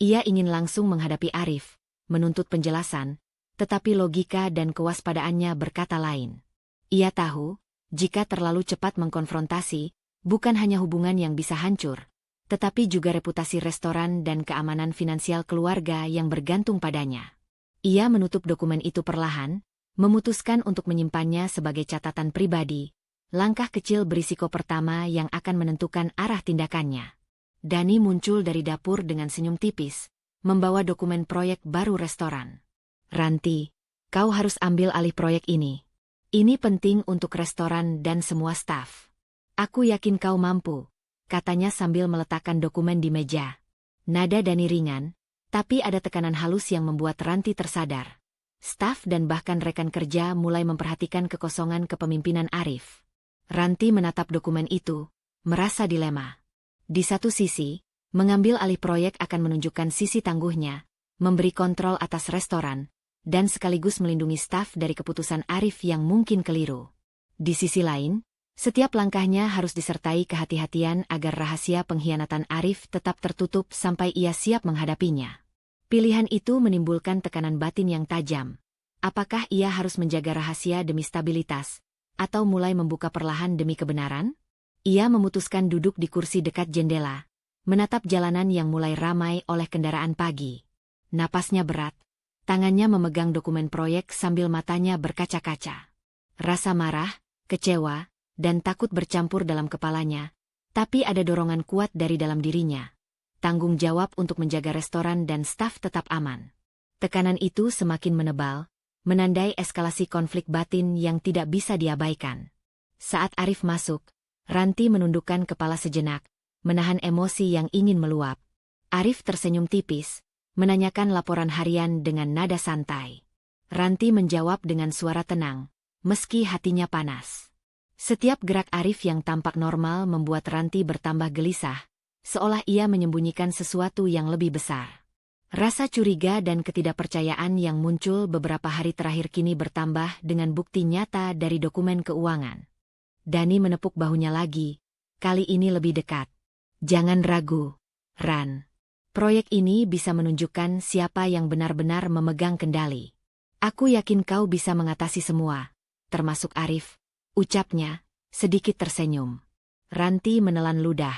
Ia ingin langsung menghadapi Arif, menuntut penjelasan, tetapi logika dan kewaspadaannya berkata lain. Ia tahu, jika terlalu cepat mengkonfrontasi, bukan hanya hubungan yang bisa hancur, tetapi juga reputasi restoran dan keamanan finansial keluarga yang bergantung padanya. Ia menutup dokumen itu perlahan, memutuskan untuk menyimpannya sebagai catatan pribadi, langkah kecil berisiko pertama yang akan menentukan arah tindakannya. Dani muncul dari dapur dengan senyum tipis, membawa dokumen proyek baru restoran. Ranti, kau harus ambil alih proyek ini. Ini penting untuk restoran dan semua staf. Aku yakin kau mampu, katanya sambil meletakkan dokumen di meja. Nada Dani ringan, tapi ada tekanan halus yang membuat Ranti tersadar. Staf dan bahkan rekan kerja mulai memperhatikan kekosongan kepemimpinan Arif. Ranti menatap dokumen itu, merasa dilema. Di satu sisi, mengambil alih proyek akan menunjukkan sisi tangguhnya, memberi kontrol atas restoran, dan sekaligus melindungi staf dari keputusan Arif yang mungkin keliru. Di sisi lain, setiap langkahnya harus disertai kehati-hatian agar rahasia pengkhianatan Arif tetap tertutup sampai ia siap menghadapinya. Pilihan itu menimbulkan tekanan batin yang tajam. Apakah ia harus menjaga rahasia demi stabilitas, atau mulai membuka perlahan demi kebenaran? Ia memutuskan duduk di kursi dekat jendela, menatap jalanan yang mulai ramai oleh kendaraan pagi. Napasnya berat, tangannya memegang dokumen proyek sambil matanya berkaca-kaca. Rasa marah, kecewa, dan takut bercampur dalam kepalanya, tapi ada dorongan kuat dari dalam dirinya. Tanggung jawab untuk menjaga restoran dan staf tetap aman. Tekanan itu semakin menebal, menandai eskalasi konflik batin yang tidak bisa diabaikan. Saat Arif masuk, Ranti menundukkan kepala sejenak, menahan emosi yang ingin meluap. Arif tersenyum tipis, menanyakan laporan harian dengan nada santai. Ranti menjawab dengan suara tenang, meski hatinya panas. Setiap gerak Arif yang tampak normal membuat Ranti bertambah gelisah, seolah ia menyembunyikan sesuatu yang lebih besar. Rasa curiga dan ketidakpercayaan yang muncul beberapa hari terakhir kini bertambah dengan bukti nyata dari dokumen keuangan. Dani menepuk bahunya lagi, kali ini lebih dekat. Jangan ragu, Ran. Proyek ini bisa menunjukkan siapa yang benar-benar memegang kendali. Aku yakin kau bisa mengatasi semua, termasuk Arif, ucapnya, sedikit tersenyum. Ranti menelan ludah.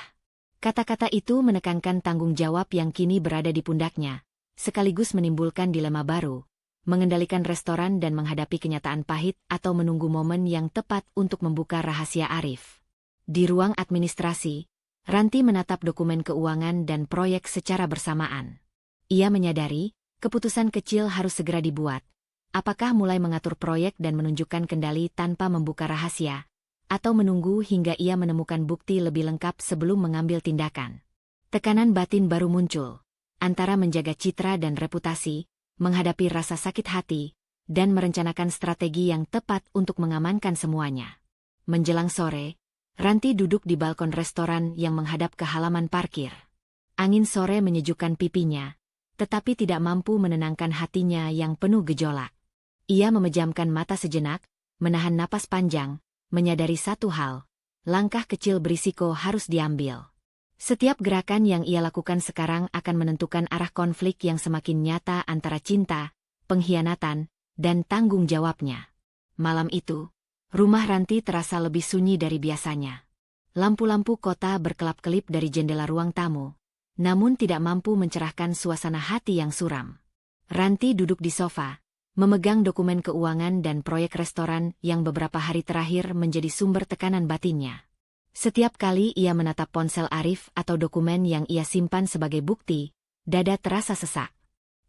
Kata-kata itu menekankan tanggung jawab yang kini berada di pundaknya, sekaligus menimbulkan dilema baru, mengendalikan restoran dan menghadapi kenyataan pahit atau menunggu momen yang tepat untuk membuka rahasia Arif. Di ruang administrasi, Ranti menatap dokumen keuangan dan proyek secara bersamaan. Ia menyadari, keputusan kecil harus segera dibuat. Apakah mulai mengatur proyek dan menunjukkan kendali tanpa membuka rahasia, atau menunggu hingga ia menemukan bukti lebih lengkap sebelum mengambil tindakan. Tekanan batin baru muncul, antara menjaga citra dan reputasi, menghadapi rasa sakit hati, dan merencanakan strategi yang tepat untuk mengamankan semuanya. Menjelang sore, Ranti duduk di balkon restoran yang menghadap ke halaman parkir. Angin sore menyejukkan pipinya, tetapi tidak mampu menenangkan hatinya yang penuh gejolak. Ia memejamkan mata sejenak, menahan napas panjang, menyadari satu hal, langkah kecil berisiko harus diambil. Setiap gerakan yang ia lakukan sekarang akan menentukan arah konflik yang semakin nyata antara cinta, pengkhianatan, dan tanggung jawabnya. Malam itu, rumah Ranti terasa lebih sunyi dari biasanya. Lampu-lampu kota berkelap-kelip dari jendela ruang tamu, namun tidak mampu mencerahkan suasana hati yang suram. Ranti duduk di sofa, memegang dokumen keuangan dan proyek restoran yang beberapa hari terakhir menjadi sumber tekanan batinnya. Setiap kali ia menatap ponsel Arif atau dokumen yang ia simpan sebagai bukti, dada terasa sesak.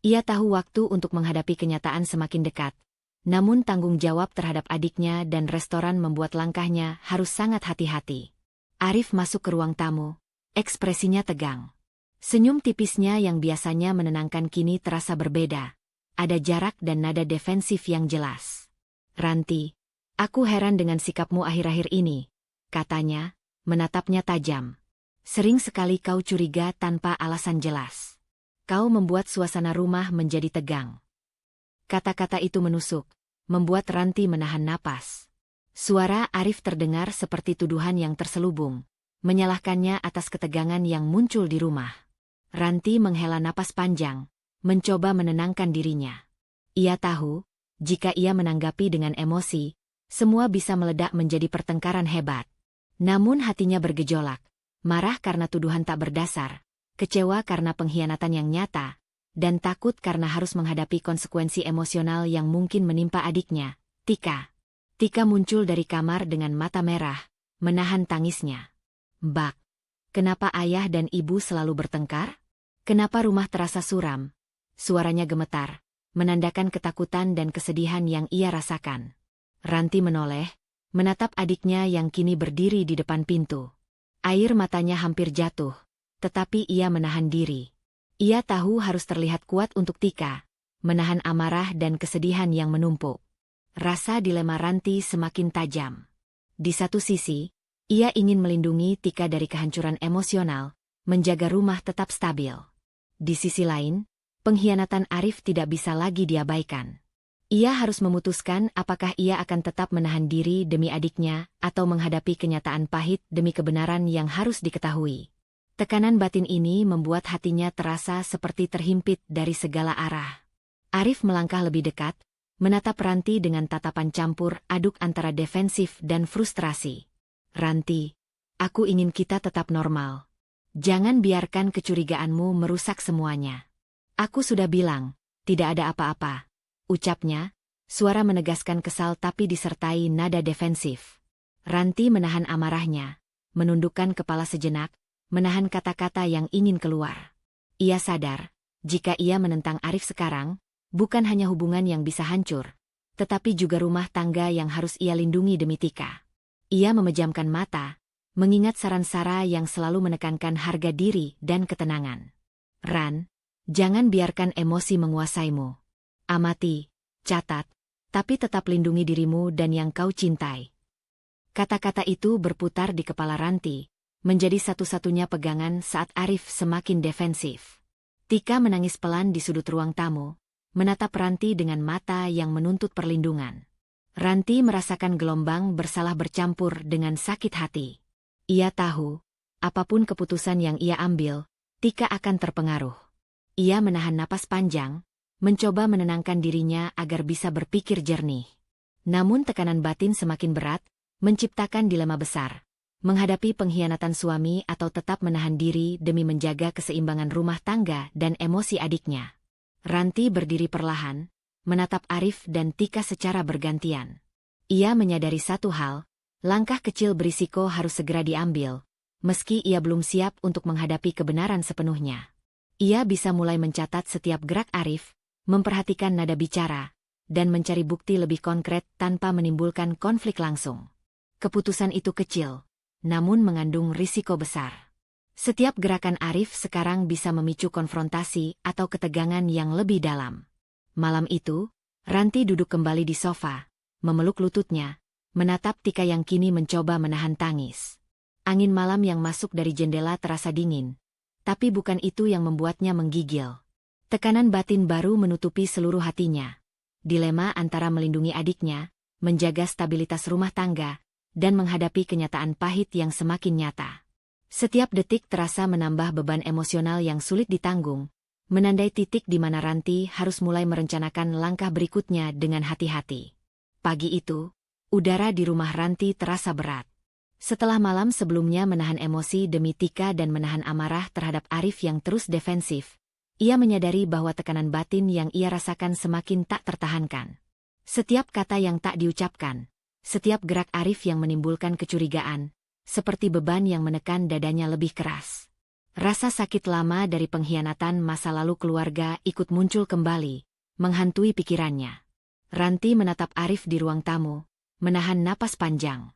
Ia tahu waktu untuk menghadapi kenyataan semakin dekat, namun tanggung jawab terhadap adiknya dan restoran membuat langkahnya harus sangat hati-hati. Arif masuk ke ruang tamu, ekspresinya tegang. Senyum tipisnya yang biasanya menenangkan kini terasa berbeda. Ada jarak dan nada defensif yang jelas. "Ranti, aku heran dengan sikapmu akhir-akhir ini," katanya, menatapnya tajam. "Sering sekali kau curiga tanpa alasan jelas. Kau membuat suasana rumah menjadi tegang." Kata-kata itu menusuk, membuat Ranti menahan napas. Suara Arif terdengar seperti tuduhan yang terselubung, menyalahkannya atas ketegangan yang muncul di rumah. Ranti menghela napas panjang, mencoba menenangkan dirinya. Ia tahu, jika ia menanggapi dengan emosi, semua bisa meledak menjadi pertengkaran hebat. Namun hatinya bergejolak, marah karena tuduhan tak berdasar, kecewa karena pengkhianatan yang nyata, dan takut karena harus menghadapi konsekuensi emosional yang mungkin menimpa adiknya, Tika. Tika muncul dari kamar dengan mata merah, menahan tangisnya. "Mbak, kenapa ayah dan ibu selalu bertengkar? Kenapa rumah terasa suram?" Suaranya gemetar, menandakan ketakutan dan kesedihan yang ia rasakan. Ranti menoleh, menatap adiknya yang kini berdiri di depan pintu. Air matanya hampir jatuh, tetapi ia menahan diri. Ia tahu harus terlihat kuat untuk Tika, menahan amarah dan kesedihan yang menumpuk. Rasa dilema Ranti semakin tajam. Di satu sisi, ia ingin melindungi Tika dari kehancuran emosional, menjaga rumah tetap stabil. Di sisi lain, pengkhianatan Arif tidak bisa lagi diabaikan. Ia harus memutuskan apakah ia akan tetap menahan diri demi adiknya atau menghadapi kenyataan pahit demi kebenaran yang harus diketahui. Tekanan batin ini membuat hatinya terasa seperti terhimpit dari segala arah. Arif melangkah lebih dekat, menatap Ranti dengan tatapan campur aduk antara defensif dan frustrasi. "Ranti, aku ingin kita tetap normal. Jangan biarkan kecurigaanmu merusak semuanya." "Aku sudah bilang, tidak ada apa-apa," ucapnya, suara menegaskan kesal tapi disertai nada defensif. Ranti menahan amarahnya, menundukkan kepala sejenak, menahan kata-kata yang ingin keluar. Ia sadar, jika ia menentang Arif sekarang, bukan hanya hubungan yang bisa hancur, tetapi juga rumah tangga yang harus ia lindungi demi Tika. Ia memejamkan mata, mengingat saran Sara yang selalu menekankan harga diri dan ketenangan. "Ran, jangan biarkan emosi menguasaimu. Amati, catat, tapi tetap lindungi dirimu dan yang kau cintai." Kata-kata itu berputar di kepala Ranti, menjadi satu-satunya pegangan saat Arif semakin defensif. Tika menangis pelan di sudut ruang tamu, menatap Ranti dengan mata yang menuntut perlindungan. Ranti merasakan gelombang bersalah bercampur dengan sakit hati. Ia tahu, apapun keputusan yang ia ambil, Tika akan terpengaruh. Ia menahan napas panjang, mencoba menenangkan dirinya agar bisa berpikir jernih. Namun tekanan batin semakin berat, menciptakan dilema besar. Menghadapi pengkhianatan suami atau tetap menahan diri demi menjaga keseimbangan rumah tangga dan emosi adiknya. Ranti berdiri perlahan, menatap Arif dan Tika secara bergantian. Ia menyadari satu hal, langkah kecil berisiko harus segera diambil, meski ia belum siap untuk menghadapi kebenaran sepenuhnya. Ia bisa mulai mencatat setiap gerak Arif, memperhatikan nada bicara, dan mencari bukti lebih konkret tanpa menimbulkan konflik langsung. Keputusan itu kecil, namun mengandung risiko besar. Setiap gerakan Arif sekarang bisa memicu konfrontasi atau ketegangan yang lebih dalam. Malam itu, Ranti duduk kembali di sofa, memeluk lututnya, menatap Tika yang kini mencoba menahan tangis. Angin malam yang masuk dari jendela terasa dingin, tapi bukan itu yang membuatnya menggigil. Tekanan batin baru menutupi seluruh hatinya. Dilema antara melindungi adiknya, menjaga stabilitas rumah tangga, dan menghadapi kenyataan pahit yang semakin nyata. Setiap detik terasa menambah beban emosional yang sulit ditanggung, menandai titik di mana Ranti harus mulai merencanakan langkah berikutnya dengan hati-hati. Pagi itu, udara di rumah Ranti terasa berat. Setelah malam sebelumnya menahan emosi demi Tika dan menahan amarah terhadap Arif yang terus defensif, ia menyadari bahwa tekanan batin yang ia rasakan semakin tak tertahankan. Setiap kata yang tak diucapkan, setiap gerak Arif yang menimbulkan kecurigaan, seperti beban yang menekan dadanya lebih keras. Rasa sakit lama dari pengkhianatan masa lalu keluarga ikut muncul kembali, menghantui pikirannya. Ranti menatap Arif di ruang tamu, menahan napas panjang.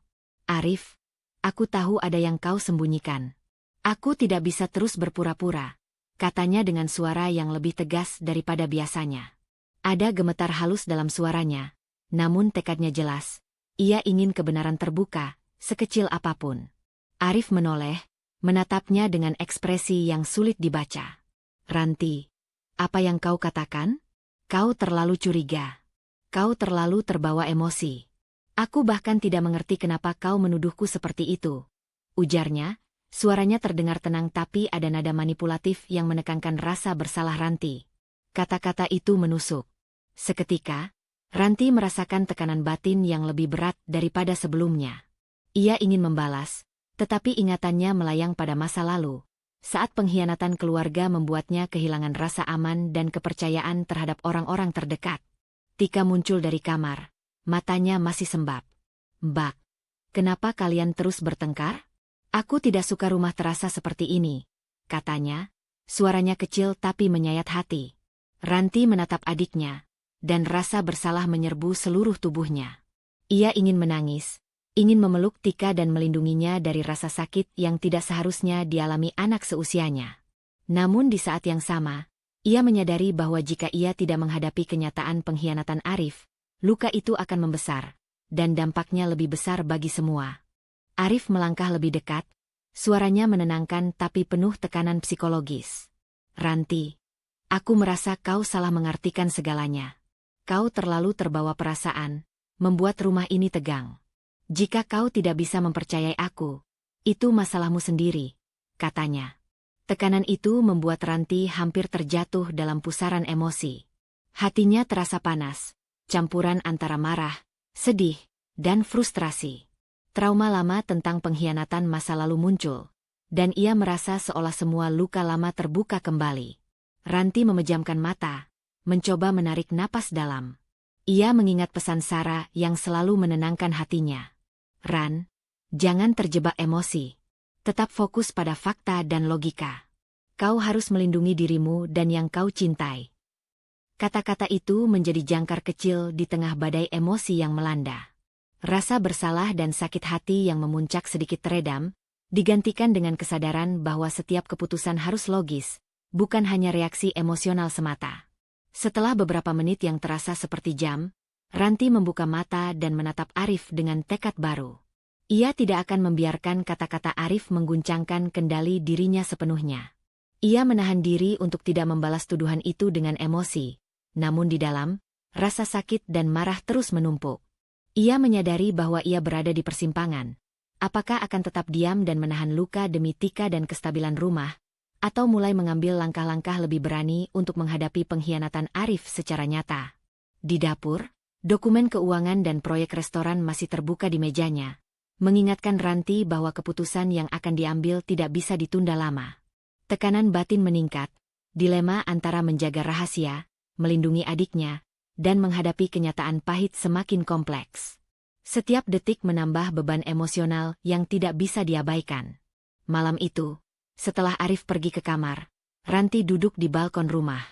"Arif, aku tahu ada yang kau sembunyikan. Aku tidak bisa terus berpura-pura," katanya dengan suara yang lebih tegas daripada biasanya. Ada gemetar halus dalam suaranya, namun tekadnya jelas. Ia ingin kebenaran terbuka, sekecil apapun. Arif menoleh, menatapnya dengan ekspresi yang sulit dibaca. "Ranti, apa yang kau katakan? Kau terlalu curiga. Kau terlalu terbawa emosi. Aku bahkan tidak mengerti kenapa kau menuduhku seperti itu," ujarnya. Suaranya terdengar tenang tapi ada nada manipulatif yang menekankan rasa bersalah Ranti. Kata-kata itu menusuk. Seketika, Ranti merasakan tekanan batin yang lebih berat daripada sebelumnya. Ia ingin membalas, tetapi ingatannya melayang pada masa lalu, saat pengkhianatan keluarga membuatnya kehilangan rasa aman dan kepercayaan terhadap orang-orang terdekat. Tika muncul dari kamar, matanya masih sembab. "Mbak, kenapa kalian terus bertengkar? Aku tidak suka rumah terasa seperti ini," katanya. Suaranya kecil tapi menyayat hati. Ranti menatap adiknya, dan rasa bersalah menyerbu seluruh tubuhnya. Ia ingin menangis, ingin memeluk Tika dan melindunginya dari rasa sakit yang tidak seharusnya dialami anak seusianya. Namun di saat yang sama, ia menyadari bahwa jika ia tidak menghadapi kenyataan pengkhianatan Arif, luka itu akan membesar, dan dampaknya lebih besar bagi semua. Arif melangkah lebih dekat, suaranya menenangkan tapi penuh tekanan psikologis. "Ranti, aku merasa kau salah mengartikan segalanya. Kau terlalu terbawa perasaan, membuat rumah ini tegang. Jika kau tidak bisa mempercayai aku, itu masalahmu sendiri," katanya. Tekanan itu membuat Ranti hampir terjatuh dalam pusaran emosi. Hatinya terasa panas, campuran antara marah, sedih, dan frustrasi. Trauma lama tentang pengkhianatan masa lalu muncul, dan ia merasa seolah semua luka lama terbuka kembali. Ranti memejamkan mata, mencoba menarik napas dalam. Ia mengingat pesan Sarah yang selalu menenangkan hatinya. "Ran, jangan terjebak emosi. Tetap fokus pada fakta dan logika. Kau harus melindungi dirimu dan yang kau cintai." Kata-kata itu menjadi jangkar kecil di tengah badai emosi yang melanda. Rasa bersalah dan sakit hati yang memuncak sedikit teredam, digantikan dengan kesadaran bahwa setiap keputusan harus logis, bukan hanya reaksi emosional semata. Setelah beberapa menit yang terasa seperti jam, Ranti membuka mata dan menatap Arif dengan tekad baru. Ia tidak akan membiarkan kata-kata Arif mengguncangkan kendali dirinya sepenuhnya. Ia menahan diri untuk tidak membalas tuduhan itu dengan emosi, namun di dalam, rasa sakit dan marah terus menumpuk. Ia menyadari bahwa ia berada di persimpangan. Apakah akan tetap diam dan menahan luka demi Tika dan kestabilan rumah, atau mulai mengambil langkah-langkah lebih berani untuk menghadapi pengkhianatan Arif secara nyata? Di dapur, dokumen keuangan dan proyek restoran masih terbuka di mejanya, mengingatkan Ranti bahwa keputusan yang akan diambil tidak bisa ditunda lama. Tekanan batin meningkat, dilema antara menjaga rahasia, melindungi adiknya, dan menghadapi kenyataan pahit semakin kompleks. Setiap detik menambah beban emosional yang tidak bisa diabaikan. Malam itu, setelah Arif pergi ke kamar, Ranti duduk di balkon rumah.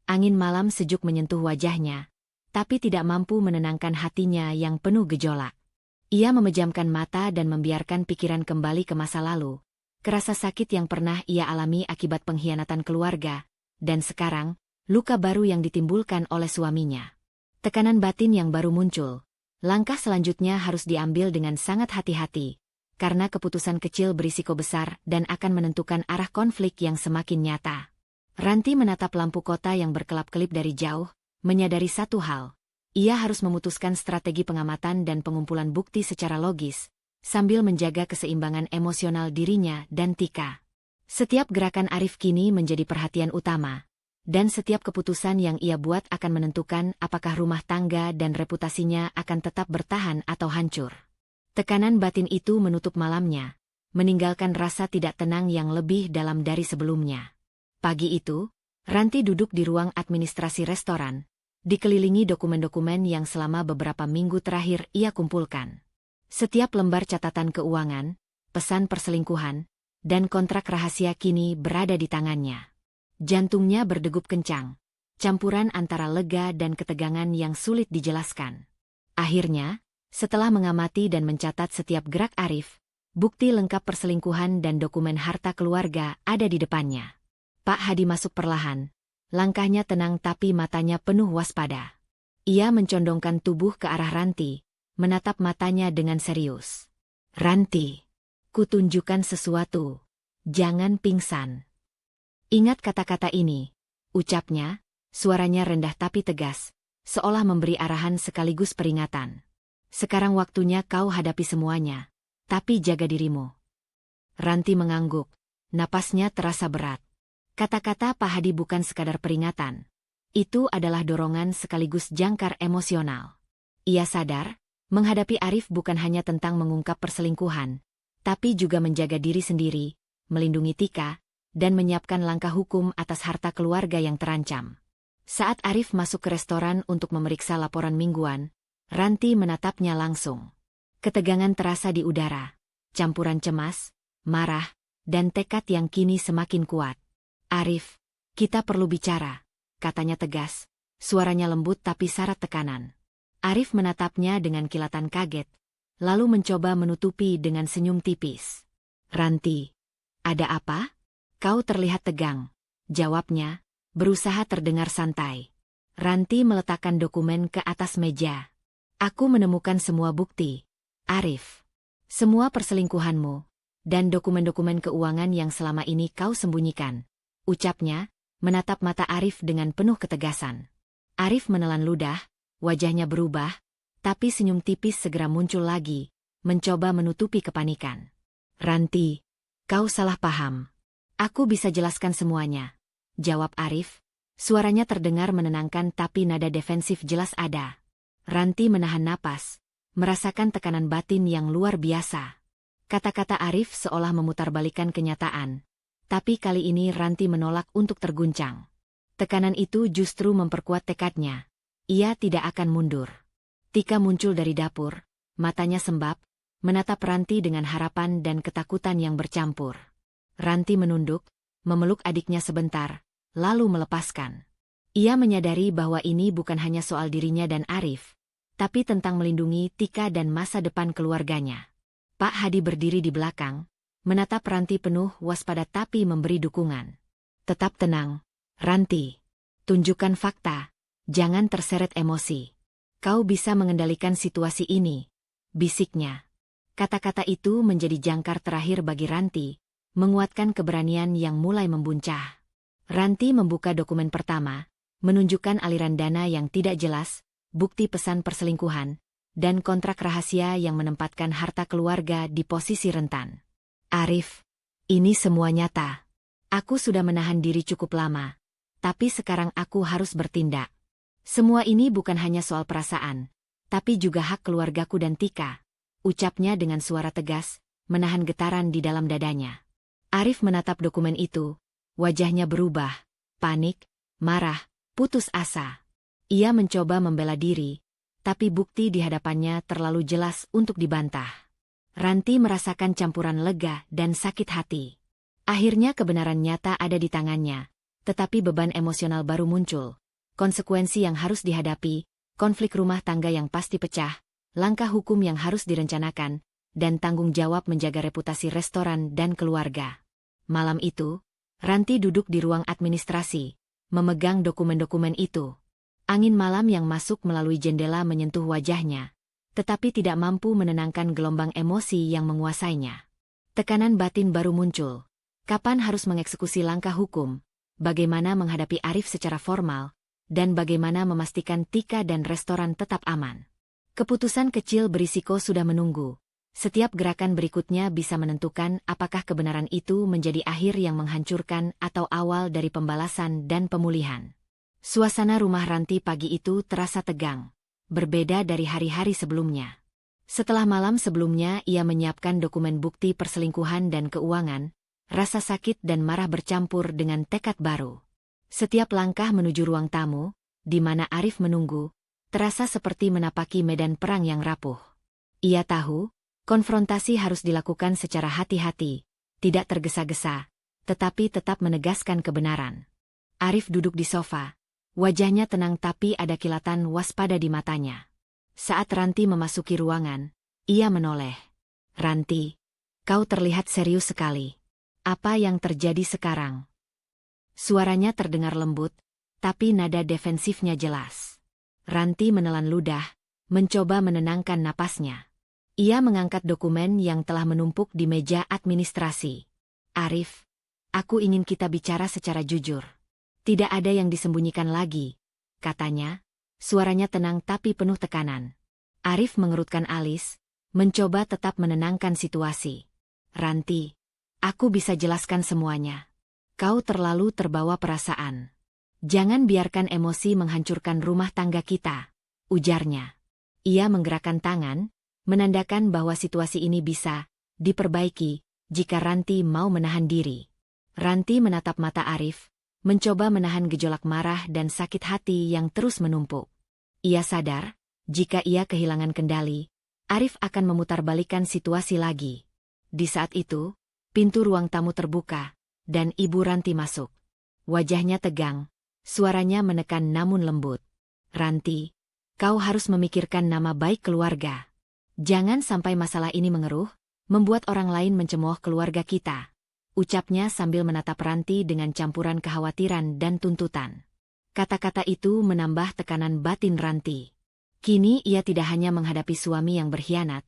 Angin malam sejuk menyentuh wajahnya, tapi tidak mampu menenangkan hatinya yang penuh gejolak. Ia memejamkan mata dan membiarkan pikiran kembali ke masa lalu, ke rasa sakit yang pernah ia alami akibat pengkhianatan keluarga, dan sekarang, luka baru yang ditimbulkan oleh suaminya. Tekanan batin yang baru muncul. Langkah selanjutnya harus diambil dengan sangat hati-hati, karena keputusan kecil berisiko besar dan akan menentukan arah konflik yang semakin nyata. Ranti menatap lampu kota yang berkelap-kelip dari jauh, menyadari satu hal. Ia harus memutuskan strategi pengamatan dan pengumpulan bukti secara logis, sambil menjaga keseimbangan emosional dirinya dan Tika. Setiap gerakan Arif kini menjadi perhatian utama, dan setiap keputusan yang ia buat akan menentukan apakah rumah tangga dan reputasinya akan tetap bertahan atau hancur. Tekanan batin itu menutup malamnya, meninggalkan rasa tidak tenang yang lebih dalam dari sebelumnya. Pagi itu, Ranti duduk di ruang administrasi restoran, dikelilingi dokumen-dokumen yang selama beberapa minggu terakhir ia kumpulkan. Setiap lembar catatan keuangan, pesan perselingkuhan, dan kontrak rahasia kini berada di tangannya. Jantungnya berdegup kencang, campuran antara lega dan ketegangan yang sulit dijelaskan. Akhirnya, setelah mengamati dan mencatat setiap gerak Arif, bukti lengkap perselingkuhan dan dokumen harta keluarga ada di depannya. Pak Hadi masuk perlahan. Langkahnya tenang tapi matanya penuh waspada. Ia mencondongkan tubuh ke arah Ranti, menatap matanya dengan serius. Ranti, kutunjukkan sesuatu. Jangan pingsan. Ingat kata-kata ini, ucapnya, suaranya rendah tapi tegas, seolah memberi arahan sekaligus peringatan. Sekarang waktunya kau hadapi semuanya, tapi jaga dirimu. Ranti mengangguk, napasnya terasa berat. Kata-kata Pak Hadi bukan sekadar peringatan. Itu adalah dorongan sekaligus jangkar emosional. Ia sadar, menghadapi Arif bukan hanya tentang mengungkap perselingkuhan, tapi juga menjaga diri sendiri, melindungi Tika, dan menyiapkan langkah hukum atas harta keluarga yang terancam. Saat Arif masuk ke restoran untuk memeriksa laporan mingguan, Ranti menatapnya langsung. Ketegangan terasa di udara, campuran cemas, marah, dan tekad yang kini semakin kuat. Arif, kita perlu bicara, katanya tegas, suaranya lembut tapi syarat tekanan. Arif menatapnya dengan kilatan kaget, lalu mencoba menutupi dengan senyum tipis. Ranti, ada apa? Kau terlihat tegang, jawabnya, berusaha terdengar santai. Ranti meletakkan dokumen ke atas meja. Aku menemukan semua bukti, Arif. Semua perselingkuhanmu, dan dokumen-dokumen keuangan yang selama ini kau sembunyikan. Ucapnya, menatap mata Arif dengan penuh ketegasan. Arif menelan ludah, wajahnya berubah, tapi senyum tipis segera muncul lagi, mencoba menutupi kepanikan. Ranti, kau salah paham. Aku bisa jelaskan semuanya, jawab Arif. Suaranya terdengar menenangkan tapi nada defensif jelas ada. Ranti menahan napas, merasakan tekanan batin yang luar biasa. Kata-kata Arif seolah memutarbalikkan kenyataan. Tapi kali ini Ranti menolak untuk terguncang. Tekanan itu justru memperkuat tekadnya. Ia tidak akan mundur. Tika muncul dari dapur, matanya sembab, menatap Ranti dengan harapan dan ketakutan yang bercampur. Ranti menunduk, memeluk adiknya sebentar, lalu melepaskan. Ia menyadari bahwa ini bukan hanya soal dirinya dan Arif, tapi tentang melindungi Tika dan masa depan keluarganya. Pak Hadi berdiri di belakang, menatap Ranti penuh waspada tapi memberi dukungan. Tetap tenang, Ranti. Tunjukkan fakta, jangan terseret emosi. Kau bisa mengendalikan situasi ini, bisiknya. Kata-kata itu menjadi jangkar terakhir bagi Ranti, menguatkan keberanian yang mulai membuncah. Ranti membuka dokumen pertama, menunjukkan aliran dana yang tidak jelas, bukti pesan perselingkuhan, dan kontrak rahasia yang menempatkan harta keluarga di posisi rentan. Arif, ini semua nyata. Aku sudah menahan diri cukup lama, tapi sekarang aku harus bertindak. Semua ini bukan hanya soal perasaan, tapi juga hak keluargaku dan Tika, ucapnya dengan suara tegas, menahan getaran di dalam dadanya. Arif menatap dokumen itu, wajahnya berubah, panik, marah, putus asa. Ia mencoba membela diri, tapi bukti di hadapannya terlalu jelas untuk dibantah. Ranti merasakan campuran lega dan sakit hati. Akhirnya kebenaran nyata ada di tangannya, tetapi beban emosional baru muncul. Konsekuensi yang harus dihadapi, konflik rumah tangga yang pasti pecah, langkah hukum yang harus direncanakan, dan tanggung jawab menjaga reputasi restoran dan keluarga. Malam itu, Ranti duduk di ruang administrasi, memegang dokumen-dokumen itu. Angin malam yang masuk melalui jendela menyentuh wajahnya, tetapi tidak mampu menenangkan gelombang emosi yang menguasainya. Tekanan batin baru muncul. Kapan harus mengeksekusi langkah hukum, bagaimana menghadapi Arif secara formal, dan bagaimana memastikan Tika dan restoran tetap aman. Keputusan kecil berisiko sudah menunggu. Setiap gerakan berikutnya bisa menentukan apakah kebenaran itu menjadi akhir yang menghancurkan atau awal dari pembalasan dan pemulihan. Suasana rumah Ranti pagi itu terasa tegang, berbeda dari hari-hari sebelumnya. Setelah malam sebelumnya ia menyiapkan dokumen bukti perselingkuhan dan keuangan, rasa sakit dan marah bercampur dengan tekad baru. Setiap langkah menuju ruang tamu, di mana Arif menunggu, terasa seperti menapaki medan perang yang rapuh. Ia tahu, konfrontasi harus dilakukan secara hati-hati, tidak tergesa-gesa, tetapi tetap menegaskan kebenaran. Arif duduk di sofa, wajahnya tenang tapi ada kilatan waspada di matanya. Saat Ranti memasuki ruangan, ia menoleh. "Ranti, kau terlihat serius sekali. Apa yang terjadi sekarang?" Suaranya terdengar lembut, tapi nada defensifnya jelas. Ranti menelan ludah, mencoba menenangkan napasnya. Ia mengangkat dokumen yang telah menumpuk di meja administrasi. "Arif, aku ingin kita bicara secara jujur. Tidak ada yang disembunyikan lagi," katanya. Suaranya tenang tapi penuh tekanan. Arif mengerutkan alis, mencoba tetap menenangkan situasi. "Ranti, aku bisa jelaskan semuanya. Kau terlalu terbawa perasaan. Jangan biarkan emosi menghancurkan rumah tangga kita," ujarnya. Ia menggerakkan tangan, menandakan bahwa situasi ini bisa diperbaiki jika Ranti mau menahan diri. Ranti menatap mata Arif, mencoba menahan gejolak marah dan sakit hati yang terus menumpuk. Ia sadar, jika ia kehilangan kendali, Arif akan memutarbalikkan situasi lagi. Di saat itu, pintu ruang tamu terbuka, dan Ibu Ranti masuk. Wajahnya tegang, suaranya menekan namun lembut. "Ranti, kau harus memikirkan nama baik keluarga. Jangan sampai masalah ini mengeruh, membuat orang lain mencemooh keluarga kita," ucapnya sambil menatap Ranti dengan campuran kekhawatiran dan tuntutan. Kata-kata itu menambah tekanan batin Ranti. Kini ia tidak hanya menghadapi suami yang berkhianat,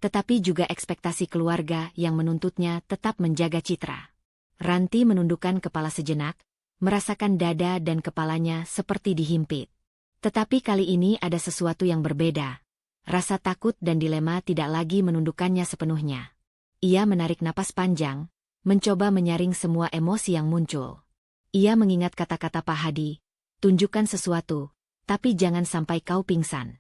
tetapi juga ekspektasi keluarga yang menuntutnya tetap menjaga citra. Ranti menundukkan kepala sejenak, merasakan dada dan kepalanya seperti dihimpit. Tetapi kali ini ada sesuatu yang berbeda. Rasa takut dan dilema tidak lagi menundukkannya sepenuhnya. Ia menarik napas panjang, mencoba menyaring semua emosi yang muncul. Ia mengingat kata-kata Pak Hadi, "Tunjukkan sesuatu, tapi jangan sampai kau pingsan."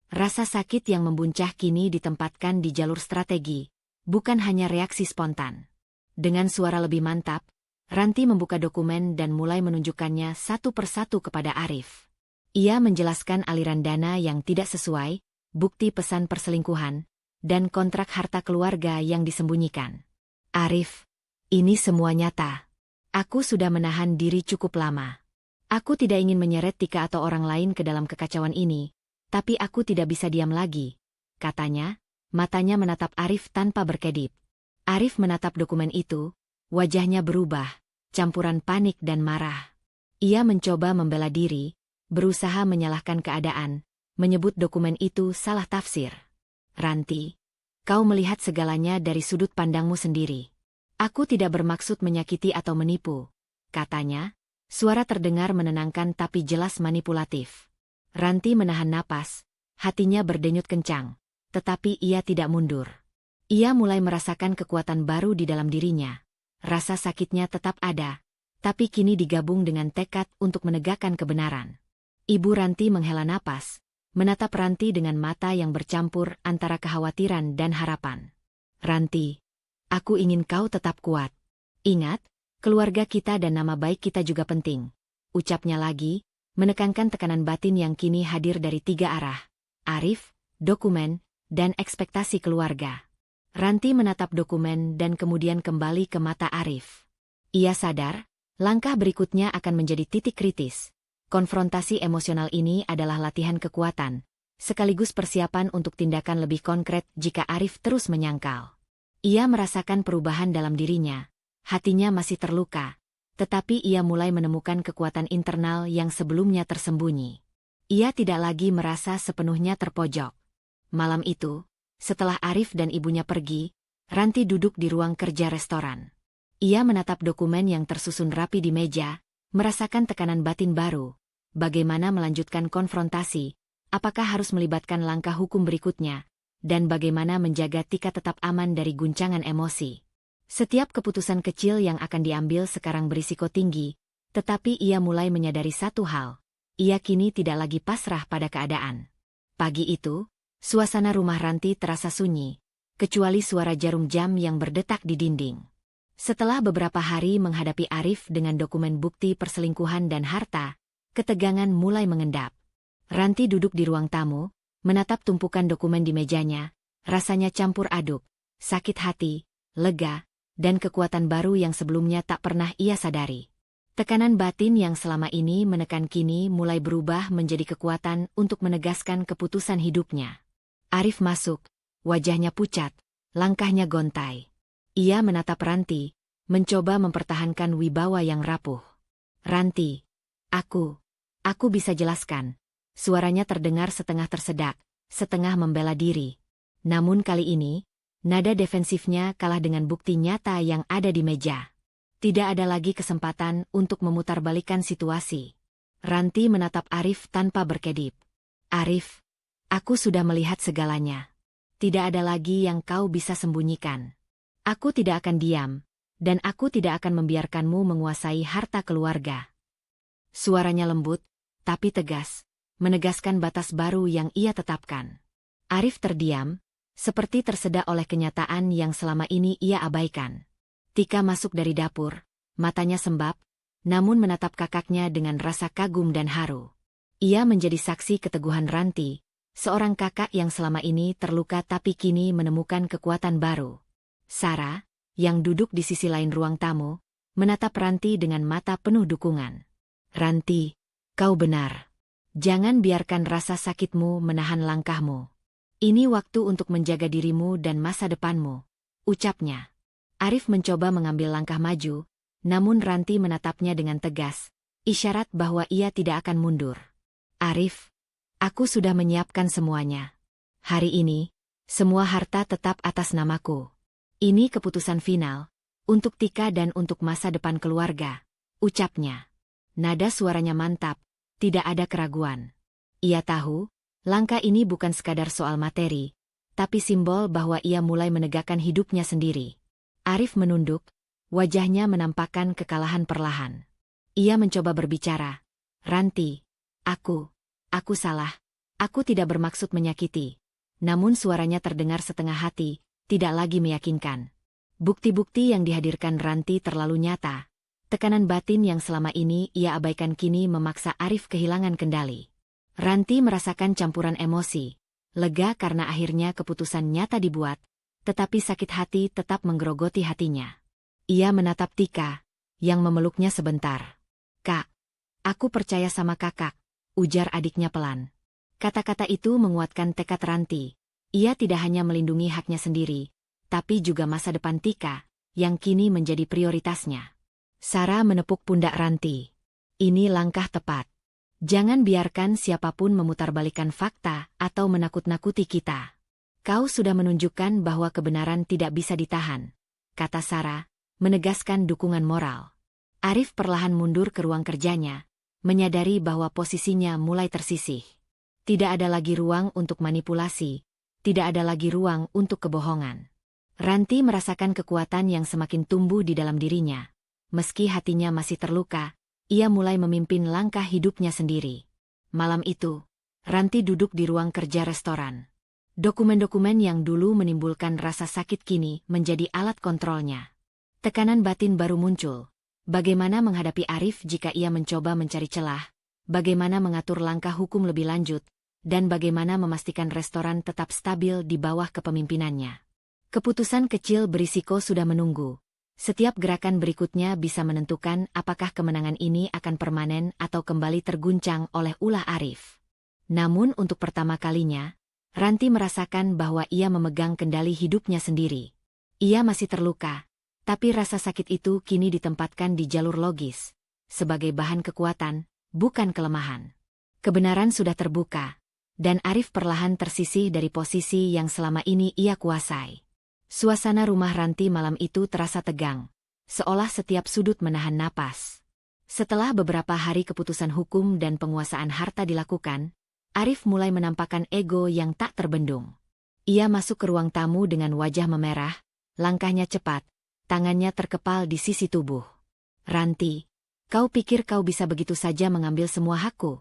Rasa sakit yang membuncah kini ditempatkan di jalur strategi, bukan hanya reaksi spontan. Dengan suara lebih mantap, Ranti membuka dokumen dan mulai menunjukkannya satu persatu kepada Arif. Ia menjelaskan aliran dana yang tidak sesuai, bukti pesan perselingkuhan, dan kontrak harta keluarga yang disembunyikan. "Arif, ini semua nyata. Aku sudah menahan diri cukup lama. Aku tidak ingin menyeret Tika atau orang lain ke dalam kekacauan ini, tapi aku tidak bisa diam lagi," katanya, matanya menatap Arif tanpa berkedip. Arif menatap dokumen itu, wajahnya berubah, campuran panik dan marah. Ia mencoba membela diri, berusaha menyalahkan keadaan, menyebut dokumen itu salah tafsir. "Ranti, kau melihat segalanya dari sudut pandangmu sendiri. Aku tidak bermaksud menyakiti atau menipu," katanya, suara terdengar menenangkan tapi jelas manipulatif. Ranti menahan napas, hatinya berdenyut kencang, tetapi ia tidak mundur. Ia mulai merasakan kekuatan baru di dalam dirinya. Rasa sakitnya tetap ada, tapi kini digabung dengan tekad untuk menegakkan kebenaran. Ibu Ranti menghela napas, menatap Ranti dengan mata yang bercampur antara kekhawatiran dan harapan. "Ranti, aku ingin kau tetap kuat. Ingat, keluarga kita dan nama baik kita juga penting," ucapnya lagi, menekankan tekanan batin yang kini hadir dari tiga arah: Arif, dokumen, dan ekspektasi keluarga. Ranti menatap dokumen dan kemudian kembali ke mata Arif. Ia sadar, langkah berikutnya akan menjadi titik kritis. Konfrontasi emosional ini adalah latihan kekuatan, sekaligus persiapan untuk tindakan lebih konkret jika Arif terus menyangkal. Ia merasakan perubahan dalam dirinya, hatinya masih terluka, tetapi ia mulai menemukan kekuatan internal yang sebelumnya tersembunyi. Ia tidak lagi merasa sepenuhnya terpojok. Malam itu, setelah Arif dan ibunya pergi, Ranti duduk di ruang kerja restoran. Ia menatap dokumen yang tersusun rapi di meja, merasakan tekanan batin baru. Bagaimana melanjutkan konfrontasi, apakah harus melibatkan langkah hukum berikutnya, dan bagaimana menjaga Tika tetap aman dari guncangan emosi. Setiap keputusan kecil yang akan diambil sekarang berisiko tinggi, tetapi ia mulai menyadari satu hal. Ia kini tidak lagi pasrah pada keadaan. Pagi itu, suasana rumah Ranti terasa sunyi, kecuali suara jarum jam yang berdetak di dinding. Setelah beberapa hari menghadapi Arif dengan dokumen bukti perselingkuhan dan harta, ketegangan mulai mengendap. Ranti duduk di ruang tamu, menatap tumpukan dokumen di mejanya, rasanya campur aduk, sakit hati, lega, dan kekuatan baru yang sebelumnya tak pernah ia sadari. Tekanan batin yang selama ini menekan kini mulai berubah menjadi kekuatan untuk menegaskan keputusan hidupnya. Arif masuk, wajahnya pucat, langkahnya gontai. Ia menatap Ranti, mencoba mempertahankan wibawa yang rapuh. Ranti, aku bisa jelaskan. Suaranya terdengar setengah tersedak, setengah membela diri. Namun kali ini, nada defensifnya kalah dengan bukti nyata yang ada di meja. Tidak ada lagi kesempatan untuk memutarbalikkan situasi. Ranti menatap Arif tanpa berkedip. Arif, aku sudah melihat segalanya. Tidak ada lagi yang kau bisa sembunyikan. Aku tidak akan diam, dan aku tidak akan membiarkanmu menguasai harta keluarga. Suaranya lembut, tapi tegas, menegaskan batas baru yang ia tetapkan. Arif terdiam, seperti tersedak oleh kenyataan yang selama ini ia abaikan. Tika masuk dari dapur, matanya sembab, namun menatap kakaknya dengan rasa kagum dan haru. Ia menjadi saksi keteguhan Ranti, seorang kakak yang selama ini terluka tapi kini menemukan kekuatan baru. Sarah, yang duduk di sisi lain ruang tamu, menatap Ranti dengan mata penuh dukungan. Ranti, kau benar. Jangan biarkan rasa sakitmu menahan langkahmu. Ini waktu untuk menjaga dirimu dan masa depanmu, ucapnya. Arif mencoba mengambil langkah maju, namun Ranti menatapnya dengan tegas, isyarat bahwa ia tidak akan mundur. Arif, aku sudah menyiapkan semuanya. Hari ini, semua harta tetap atas namaku. Ini keputusan final, untuk Tika dan untuk masa depan keluarga, ucapnya. Nada suaranya mantap, tidak ada keraguan. Ia tahu, langkah ini bukan sekadar soal materi, tapi simbol bahwa ia mulai menegakkan hidupnya sendiri. Arif menunduk, wajahnya menampakkan kekalahan perlahan. Ia mencoba berbicara. Ranti, aku salah. Aku tidak bermaksud menyakiti. Namun suaranya terdengar setengah hati, tidak lagi meyakinkan. Bukti-bukti yang dihadirkan Ranti terlalu nyata. Tekanan batin yang selama ini ia abaikan kini memaksa Arif kehilangan kendali. Ranti merasakan campuran emosi, lega karena akhirnya keputusan nyata dibuat, tetapi sakit hati tetap menggerogoti hatinya. Ia menatap Tika, yang memeluknya sebentar. Kak, aku percaya sama kakak, ujar adiknya pelan. Kata-kata itu menguatkan tekad Ranti. Ia tidak hanya melindungi haknya sendiri, tapi juga masa depan Tika, yang kini menjadi prioritasnya. Sarah menepuk pundak Ranti. Ini langkah tepat. Jangan biarkan siapapun memutarbalikkan fakta atau menakut-nakuti kita. Kau sudah menunjukkan bahwa kebenaran tidak bisa ditahan, kata Sarah, menegaskan dukungan moral. Arif perlahan mundur ke ruang kerjanya, menyadari bahwa posisinya mulai tersisih. Tidak ada lagi ruang untuk manipulasi, tidak ada lagi ruang untuk kebohongan. Ranti merasakan kekuatan yang semakin tumbuh di dalam dirinya. Meski hatinya masih terluka, ia mulai memimpin langkah hidupnya sendiri. Malam itu, Ranti duduk di ruang kerja restoran. Dokumen-dokumen yang dulu menimbulkan rasa sakit kini menjadi alat kontrolnya. Tekanan batin baru muncul. Bagaimana menghadapi Arif jika ia mencoba mencari celah, bagaimana mengatur langkah hukum lebih lanjut, dan bagaimana memastikan restoran tetap stabil di bawah kepemimpinannya. Keputusan kecil berisiko sudah menunggu. Setiap gerakan berikutnya bisa menentukan apakah kemenangan ini akan permanen atau kembali terguncang oleh ulah Arif. Namun untuk pertama kalinya, Ranti merasakan bahwa ia memegang kendali hidupnya sendiri. Ia masih terluka, tapi rasa sakit itu kini ditempatkan di jalur logis, sebagai bahan kekuatan, bukan kelemahan. Kebenaran sudah terbuka, dan Arif perlahan tersisih dari posisi yang selama ini ia kuasai. Suasana rumah Ranti malam itu terasa tegang, seolah setiap sudut menahan napas. Setelah beberapa hari keputusan hukum dan penguasaan harta dilakukan, Arif mulai menampakkan ego yang tak terbendung. Ia masuk ke ruang tamu dengan wajah memerah, langkahnya cepat, tangannya terkepal di sisi tubuh. "Ranti, kau pikir kau bisa begitu saja mengambil semua hakku?"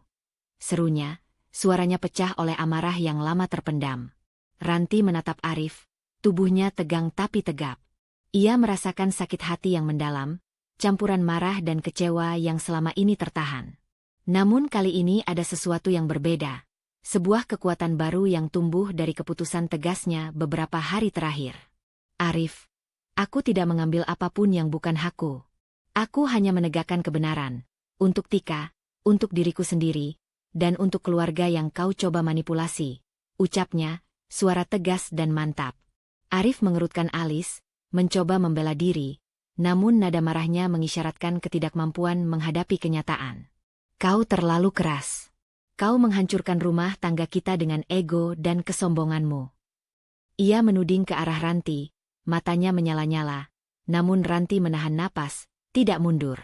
serunya, suaranya pecah oleh amarah yang lama terpendam. Ranti menatap Arif, tubuhnya tegang tapi tegap. Ia merasakan sakit hati yang mendalam, campuran marah dan kecewa yang selama ini tertahan. Namun kali ini ada sesuatu yang berbeda. Sebuah kekuatan baru yang tumbuh dari keputusan tegasnya beberapa hari terakhir. "Arif, aku tidak mengambil apapun yang bukan hakku. Aku hanya menegakkan kebenaran. Untuk Tika, untuk diriku sendiri, dan untuk keluarga yang kau coba manipulasi," ucapnya, suara tegas dan mantap. Arif mengerutkan alis, mencoba membela diri, namun nada marahnya mengisyaratkan ketidakmampuan menghadapi kenyataan. "Kau terlalu keras. Kau menghancurkan rumah tangga kita dengan ego dan kesombonganmu." Ia menuding ke arah Ranti, matanya menyala-nyala, namun Ranti menahan napas, tidak mundur.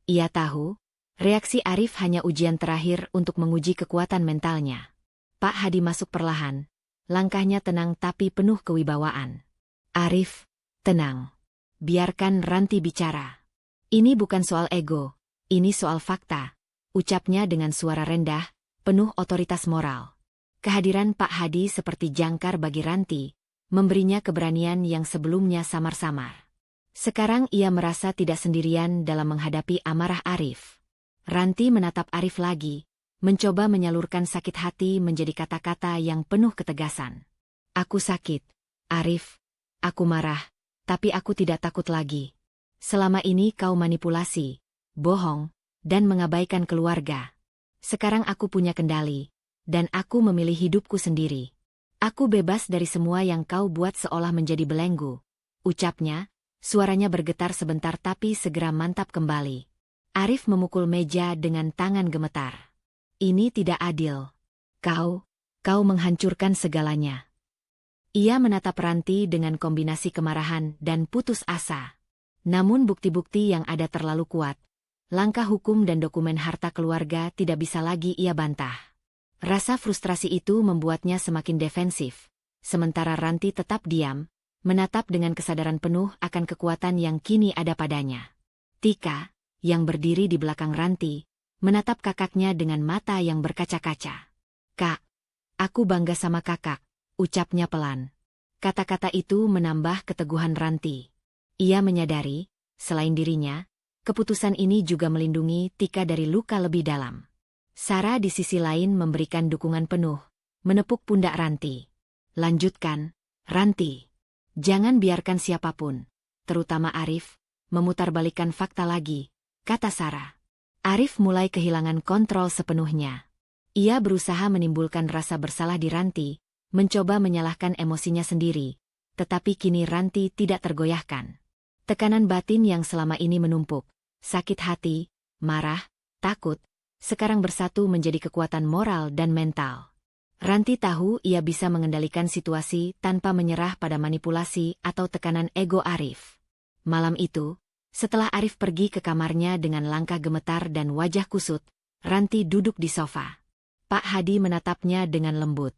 Ia tahu, reaksi Arif hanya ujian terakhir untuk menguji kekuatan mentalnya. Pak Hadi masuk perlahan, langkahnya tenang tapi penuh kewibawaan. "Arif, tenang. Biarkan Ranti bicara. Ini bukan soal ego, ini soal fakta," ucapnya dengan suara rendah, penuh otoritas moral. Kehadiran Pak Hadi seperti jangkar bagi Ranti, memberinya keberanian yang sebelumnya samar-samar. Sekarang ia merasa tidak sendirian dalam menghadapi amarah Arif. Ranti menatap Arif lagi, mencoba menyalurkan sakit hati menjadi kata-kata yang penuh ketegasan. "Aku sakit, Arif. Aku marah, tapi aku tidak takut lagi. Selama ini kau manipulasi, bohong, dan mengabaikan keluarga. Sekarang aku punya kendali, dan aku memilih hidupku sendiri. Aku bebas dari semua yang kau buat seolah menjadi belenggu," ucapnya, suaranya bergetar sebentar tapi segera mantap kembali. Arif memukul meja dengan tangan gemetar. "Ini tidak adil. Kau menghancurkan segalanya." Ia menatap Ranti dengan kombinasi kemarahan dan putus asa. Namun bukti-bukti yang ada terlalu kuat. Langkah hukum dan dokumen harta keluarga tidak bisa lagi ia bantah. Rasa frustrasi itu membuatnya semakin defensif. Sementara Ranti tetap diam, menatap dengan kesadaran penuh akan kekuatan yang kini ada padanya. Tika, yang berdiri di belakang Ranti, menatap kakaknya dengan mata yang berkaca-kaca. "Kak, aku bangga sama kakak," ucapnya pelan. Kata-kata itu menambah keteguhan Ranti. Ia menyadari, selain dirinya, keputusan ini juga melindungi Tika dari luka lebih dalam. Sarah di sisi lain memberikan dukungan penuh, menepuk pundak Ranti. "Lanjutkan, Ranti. Jangan biarkan siapapun, terutama Arif, memutarbalikkan fakta lagi," kata Sarah. Arif mulai kehilangan kontrol sepenuhnya. Ia berusaha menimbulkan rasa bersalah di Ranti, mencoba menyalahkan emosinya sendiri, tetapi kini Ranti tidak tergoyahkan. Tekanan batin yang selama ini menumpuk, sakit hati, marah, takut, sekarang bersatu menjadi kekuatan moral dan mental. Ranti tahu ia bisa mengendalikan situasi tanpa menyerah pada manipulasi atau tekanan ego Arif. Malam itu, setelah Arif pergi ke kamarnya dengan langkah gemetar dan wajah kusut, Ranti duduk di sofa. Pak Hadi menatapnya dengan lembut.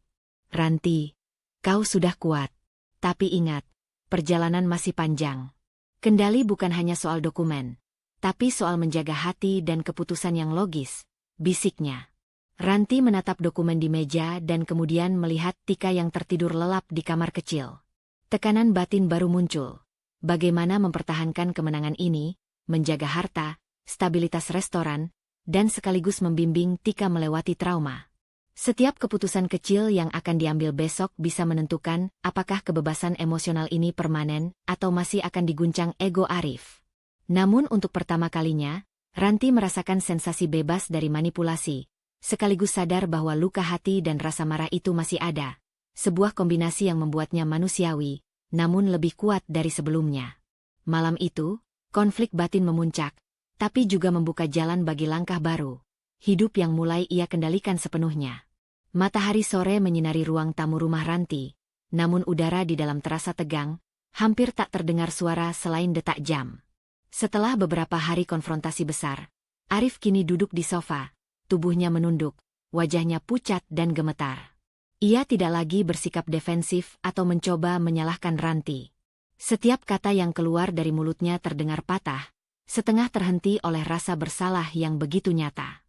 "Ranti, kau sudah kuat. Tapi ingat, perjalanan masih panjang. Kendali bukan hanya soal dokumen, tapi soal menjaga hati dan keputusan yang logis," bisiknya. Ranti menatap dokumen di meja dan kemudian melihat Tika yang tertidur lelap di kamar kecil. Tekanan batin baru muncul. Bagaimana mempertahankan kemenangan ini, menjaga harta, stabilitas restoran, dan sekaligus membimbing Tika melewati trauma. Setiap keputusan kecil yang akan diambil besok bisa menentukan apakah kebebasan emosional ini permanen atau masih akan diguncang ego Arif. Namun untuk pertama kalinya, Ranti merasakan sensasi bebas dari manipulasi, sekaligus sadar bahwa luka hati dan rasa marah itu masih ada. Sebuah kombinasi yang membuatnya manusiawi, namun lebih kuat dari sebelumnya. Malam itu, konflik batin memuncak, tapi juga membuka jalan bagi langkah baru. Hidup yang mulai ia kendalikan sepenuhnya. Matahari sore menyinari ruang tamu rumah Ranti, namun udara di dalam terasa tegang, hampir tak terdengar suara selain detak jam. Setelah beberapa hari konfrontasi besar, Arif kini duduk di sofa, tubuhnya menunduk, wajahnya pucat dan gemetar. Ia tidak lagi bersikap defensif atau mencoba menyalahkan Ranti. Setiap kata yang keluar dari mulutnya terdengar patah, setengah terhenti oleh rasa bersalah yang begitu nyata.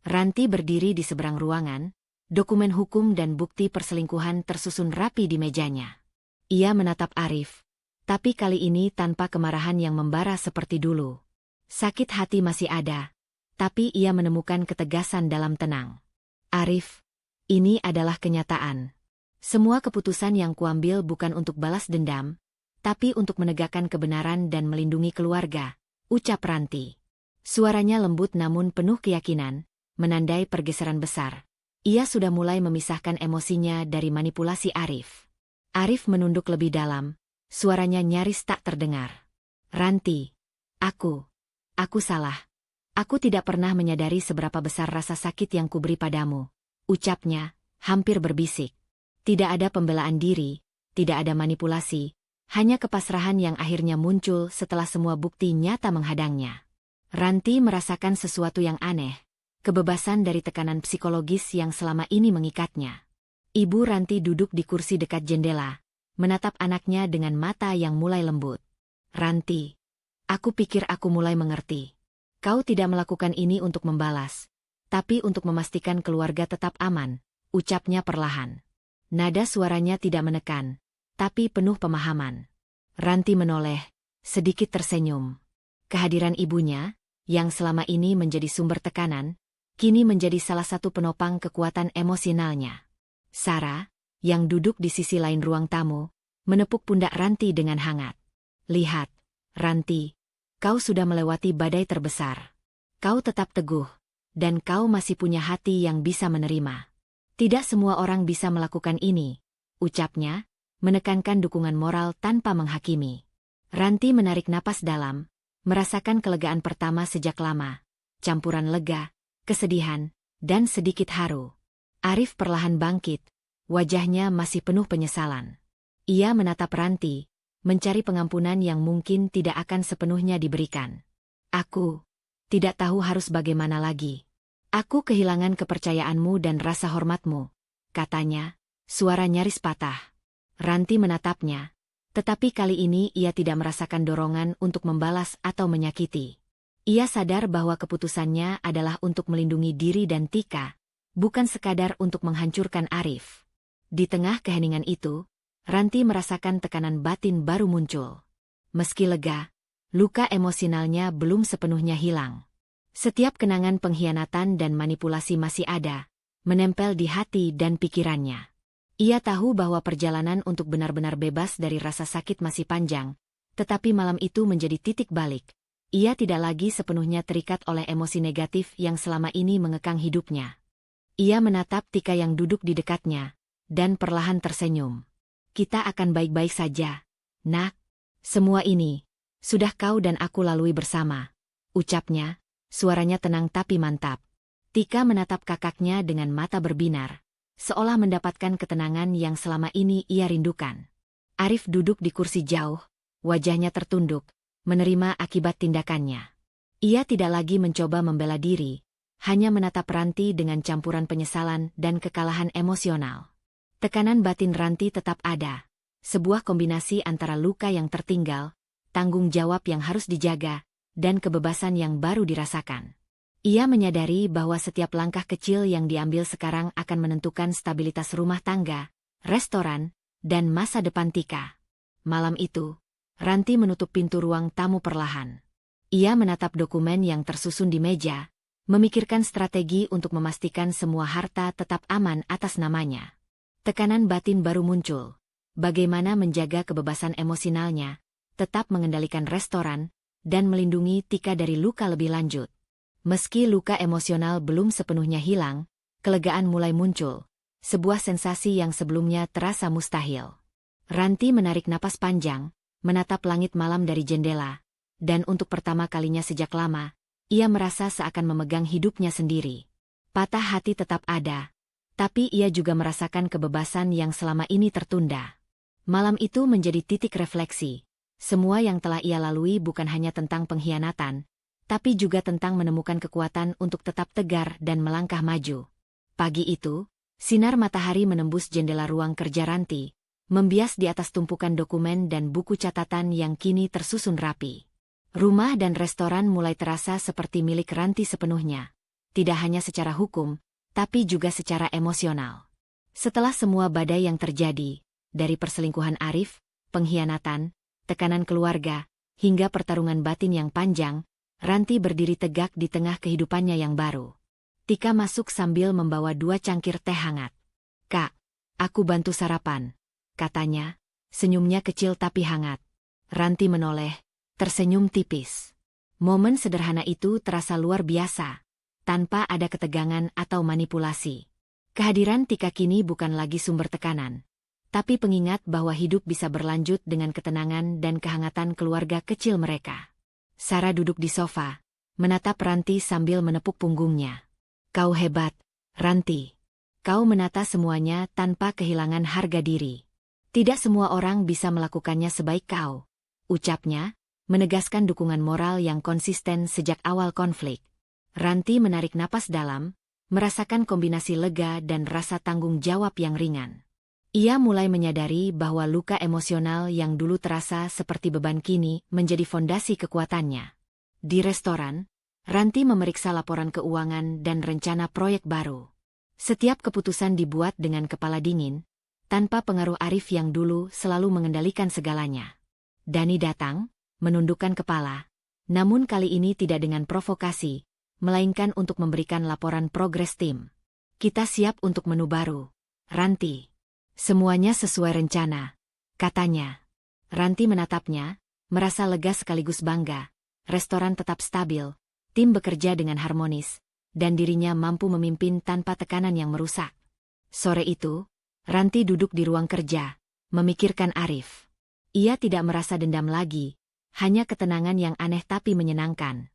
Ranti berdiri di seberang ruangan, dokumen hukum dan bukti perselingkuhan tersusun rapi di mejanya. Ia menatap Arif, tapi kali ini tanpa kemarahan yang membara seperti dulu. Sakit hati masih ada, tapi ia menemukan ketegasan dalam tenang. Arif, ini adalah kenyataan. Semua keputusan yang kuambil bukan untuk balas dendam, tapi untuk menegakkan kebenaran dan melindungi keluarga, ucap Ranti. Suaranya lembut namun penuh keyakinan, menandai pergeseran besar. Ia sudah mulai memisahkan emosinya dari manipulasi Arif. Arif menunduk lebih dalam, suaranya nyaris tak terdengar. Ranti, aku salah. Aku tidak pernah menyadari seberapa besar rasa sakit yang kuberi padamu, ucapnya, hampir berbisik. Tidak ada pembelaan diri, tidak ada manipulasi, hanya kepasrahan yang akhirnya muncul setelah semua bukti nyata menghadangnya. Ranti merasakan sesuatu yang aneh, kebebasan dari tekanan psikologis yang selama ini mengikatnya. Ibu Ranti duduk di kursi dekat jendela, menatap anaknya dengan mata yang mulai lembut. Ranti, aku pikir aku mulai mengerti. Kau tidak melakukan ini untuk membalas, tapi untuk memastikan keluarga tetap aman, ucapnya perlahan. Nada suaranya tidak menekan, tapi penuh pemahaman. Ranti menoleh, sedikit tersenyum. Kehadiran ibunya, yang selama ini menjadi sumber tekanan, kini menjadi salah satu penopang kekuatan emosionalnya. Sarah, yang duduk di sisi lain ruang tamu, menepuk pundak Ranti dengan hangat. Lihat, Ranti, kau sudah melewati badai terbesar. Kau tetap teguh, dan kau masih punya hati yang bisa menerima. Tidak semua orang bisa melakukan ini, ucapnya, menekankan dukungan moral tanpa menghakimi. Ranti menarik napas dalam, merasakan kelegaan pertama sejak lama, campuran lega, kesedihan, dan sedikit haru. Arif perlahan bangkit, wajahnya masih penuh penyesalan. Ia menatap Ranti, mencari pengampunan yang mungkin tidak akan sepenuhnya diberikan. Aku tidak tahu harus bagaimana lagi. Aku kehilangan kepercayaanmu dan rasa hormatmu, katanya, suara nyaris patah. Ranti menatapnya, tetapi kali ini ia tidak merasakan dorongan untuk membalas atau menyakiti. Ia sadar bahwa keputusannya adalah untuk melindungi diri dan Tika, bukan sekadar untuk menghancurkan Arif. Di tengah keheningan itu, Ranti merasakan tekanan batin baru muncul. Meski lega, luka emosionalnya belum sepenuhnya hilang. Setiap kenangan pengkhianatan dan manipulasi masih ada, menempel di hati dan pikirannya. Ia tahu bahwa perjalanan untuk benar-benar bebas dari rasa sakit masih panjang, tetapi malam itu menjadi titik balik. Ia tidak lagi sepenuhnya terikat oleh emosi negatif yang selama ini mengekang hidupnya. Ia menatap Tika yang duduk di dekatnya, dan perlahan tersenyum. Kita akan baik-baik saja, nak. Semua ini, sudah kau dan aku lalui bersama, ucapnya, suaranya tenang tapi mantap. Tika menatap kakaknya dengan mata berbinar, seolah mendapatkan ketenangan yang selama ini ia rindukan. Arif duduk di kursi jauh, wajahnya tertunduk, menerima akibat tindakannya. Ia tidak lagi mencoba membela diri, hanya menatap Ranti dengan campuran penyesalan dan kekalahan emosional. Tekanan batin Ranti tetap ada, sebuah kombinasi antara luka yang tertinggal, tanggung jawab yang harus dijaga, dan kebebasan yang baru dirasakan. Ia menyadari bahwa setiap langkah kecil yang diambil sekarang akan menentukan stabilitas rumah tangga, restoran, dan masa depan Tika. Malam itu, Ranti menutup pintu ruang tamu perlahan. Ia menatap dokumen yang tersusun di meja, memikirkan strategi untuk memastikan semua harta tetap aman atas namanya. Tekanan batin baru muncul. Bagaimana menjaga kebebasan emosionalnya, tetap mengendalikan restoran, dan melindungi Tika dari luka lebih lanjut. Meski luka emosional belum sepenuhnya hilang, kelegaan mulai muncul, sebuah sensasi yang sebelumnya terasa mustahil. Ranti menarik napas panjang, menatap langit malam dari jendela, dan untuk pertama kalinya sejak lama, ia merasa seakan memegang hidupnya sendiri. Patah hati tetap ada, tapi ia juga merasakan kebebasan yang selama ini tertunda. Malam itu menjadi titik refleksi. Semua yang telah ia lalui bukan hanya tentang pengkhianatan, tapi juga tentang menemukan kekuatan untuk tetap tegar dan melangkah maju. Pagi itu, sinar matahari menembus jendela ruang kerja Ranti, membias di atas tumpukan dokumen dan buku catatan yang kini tersusun rapi. Rumah dan restoran mulai terasa seperti milik Ranti sepenuhnya, tidak hanya secara hukum, tapi juga secara emosional. Setelah semua badai yang terjadi, dari perselingkuhan Arif, pengkhianatan, tekanan keluarga, hingga pertarungan batin yang panjang, Ranti berdiri tegak di tengah kehidupannya yang baru. Tika masuk sambil membawa 2 cangkir teh hangat. "Kak, aku bantu sarapan," katanya, senyumnya kecil tapi hangat. Ranti menoleh, tersenyum tipis. Momen sederhana itu terasa luar biasa, tanpa ada ketegangan atau manipulasi. Kehadiran Tika kini bukan lagi sumber tekanan, tapi pengingat bahwa hidup bisa berlanjut dengan ketenangan dan kehangatan keluarga kecil mereka. Sarah duduk di sofa, menatap Ranti sambil menepuk punggungnya. "Kau hebat, Ranti. Kau menata semuanya tanpa kehilangan harga diri. Tidak semua orang bisa melakukannya sebaik kau," ucapnya, menegaskan dukungan moral yang konsisten sejak awal konflik. Ranti menarik napas dalam, merasakan kombinasi lega dan rasa tanggung jawab yang ringan. Ia mulai menyadari bahwa luka emosional yang dulu terasa seperti beban kini menjadi fondasi kekuatannya. Di restoran, Ranti memeriksa laporan keuangan dan rencana proyek baru. Setiap keputusan dibuat dengan kepala dingin, tanpa pengaruh Arif yang dulu selalu mengendalikan segalanya. Dani datang, menundukkan kepala, namun kali ini tidak dengan provokasi, melainkan untuk memberikan laporan progres tim. "Kita siap untuk menu baru, Ranti. Semuanya sesuai rencana," katanya. Ranti menatapnya, merasa lega sekaligus bangga. Restoran tetap stabil, tim bekerja dengan harmonis, dan dirinya mampu memimpin tanpa tekanan yang merusak. Sore itu, Ranti duduk di ruang kerja, memikirkan Arif. Ia tidak merasa dendam lagi, hanya ketenangan yang aneh tapi menyenangkan.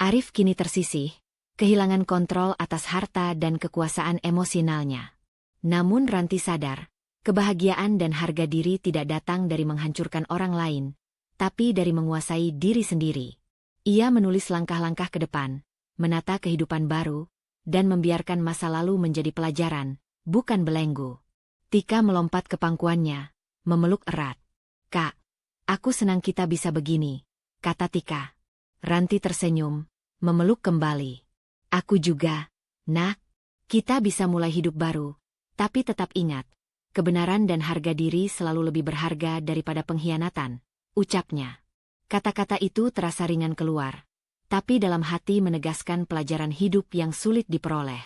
Arif kini tersisih, kehilangan kontrol atas harta dan kekuasaan emosionalnya. Namun Ranti sadar, kebahagiaan dan harga diri tidak datang dari menghancurkan orang lain, tapi dari menguasai diri sendiri. Ia menulis langkah-langkah ke depan, menata kehidupan baru, dan membiarkan masa lalu menjadi pelajaran, bukan belenggu. Tika melompat ke pangkuannya, memeluk erat. "Kak, aku senang kita bisa begini," kata Tika. Ranti tersenyum, memeluk kembali. "Aku juga, Nak. Kita bisa mulai hidup baru, tapi tetap ingat, kebenaran dan harga diri selalu lebih berharga daripada pengkhianatan," ucapnya. Kata-kata itu terasa ringan keluar, tapi dalam hati menegaskan pelajaran hidup yang sulit diperoleh.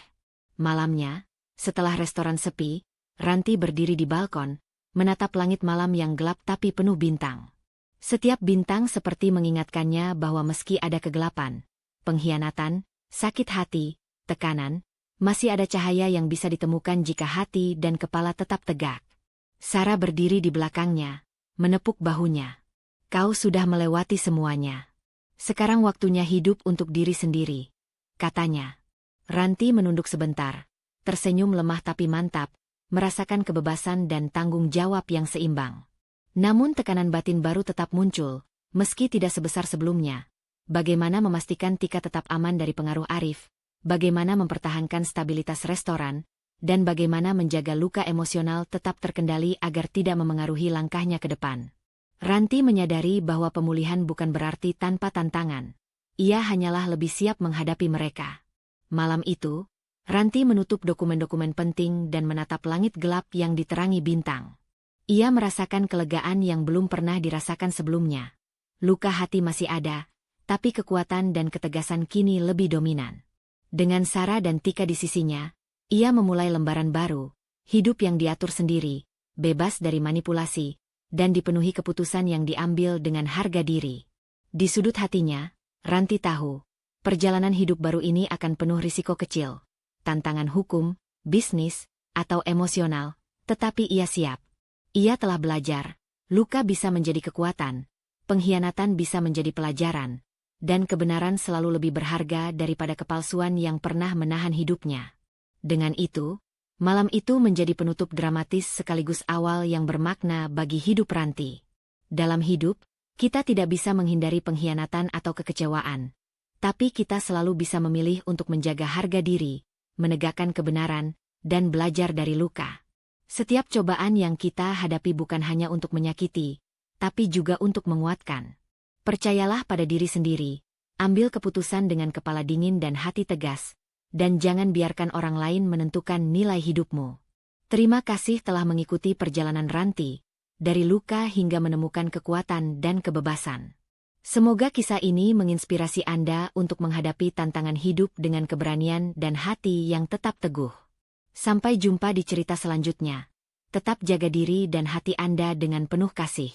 Malamnya, setelah restoran sepi, Ranti berdiri di balkon, menatap langit malam yang gelap tapi penuh bintang. Setiap bintang seperti mengingatkannya bahwa meski ada kegelapan, pengkhianatan, sakit hati, tekanan, masih ada cahaya yang bisa ditemukan jika hati dan kepala tetap tegak. Sarah berdiri di belakangnya, menepuk bahunya. "Kau sudah melewati semuanya. Sekarang waktunya hidup untuk diri sendiri," katanya. Ranti menunduk sebentar, tersenyum lemah tapi mantap, merasakan kebebasan dan tanggung jawab yang seimbang. Namun tekanan batin baru tetap muncul, meski tidak sebesar sebelumnya. Bagaimana memastikan Tika tetap aman dari pengaruh Arif, bagaimana mempertahankan stabilitas restoran, dan bagaimana menjaga luka emosional tetap terkendali agar tidak memengaruhi langkahnya ke depan. Ranti menyadari bahwa pemulihan bukan berarti tanpa tantangan. Ia hanyalah lebih siap menghadapi mereka. Malam itu, Ranti menutup dokumen-dokumen penting dan menatap langit gelap yang diterangi bintang. Ia merasakan kelegaan yang belum pernah dirasakan sebelumnya. Luka hati masih ada, tapi kekuatan dan ketegasan kini lebih dominan. Dengan Sarah dan Tika di sisinya, ia memulai lembaran baru, hidup yang diatur sendiri, bebas dari manipulasi, dan dipenuhi keputusan yang diambil dengan harga diri. Di sudut hatinya, Ranti tahu, perjalanan hidup baru ini akan penuh risiko kecil, tantangan hukum, bisnis, atau emosional, tetapi ia siap. Ia telah belajar, luka bisa menjadi kekuatan, pengkhianatan bisa menjadi pelajaran, dan kebenaran selalu lebih berharga daripada kepalsuan yang pernah menahan hidupnya. Dengan itu, malam itu menjadi penutup dramatis sekaligus awal yang bermakna bagi hidup Ranti. Dalam hidup, kita tidak bisa menghindari pengkhianatan atau kekecewaan. Tapi kita selalu bisa memilih untuk menjaga harga diri, menegakkan kebenaran, dan belajar dari luka. Setiap cobaan yang kita hadapi bukan hanya untuk menyakiti, tapi juga untuk menguatkan. Percayalah pada diri sendiri, ambil keputusan dengan kepala dingin dan hati tegas, dan jangan biarkan orang lain menentukan nilai hidupmu. Terima kasih telah mengikuti perjalanan Ranti, dari luka hingga menemukan kekuatan dan kebebasan. Semoga kisah ini menginspirasi Anda untuk menghadapi tantangan hidup dengan keberanian dan hati yang tetap teguh. Sampai jumpa di cerita selanjutnya. Tetap jaga diri dan hati Anda dengan penuh kasih.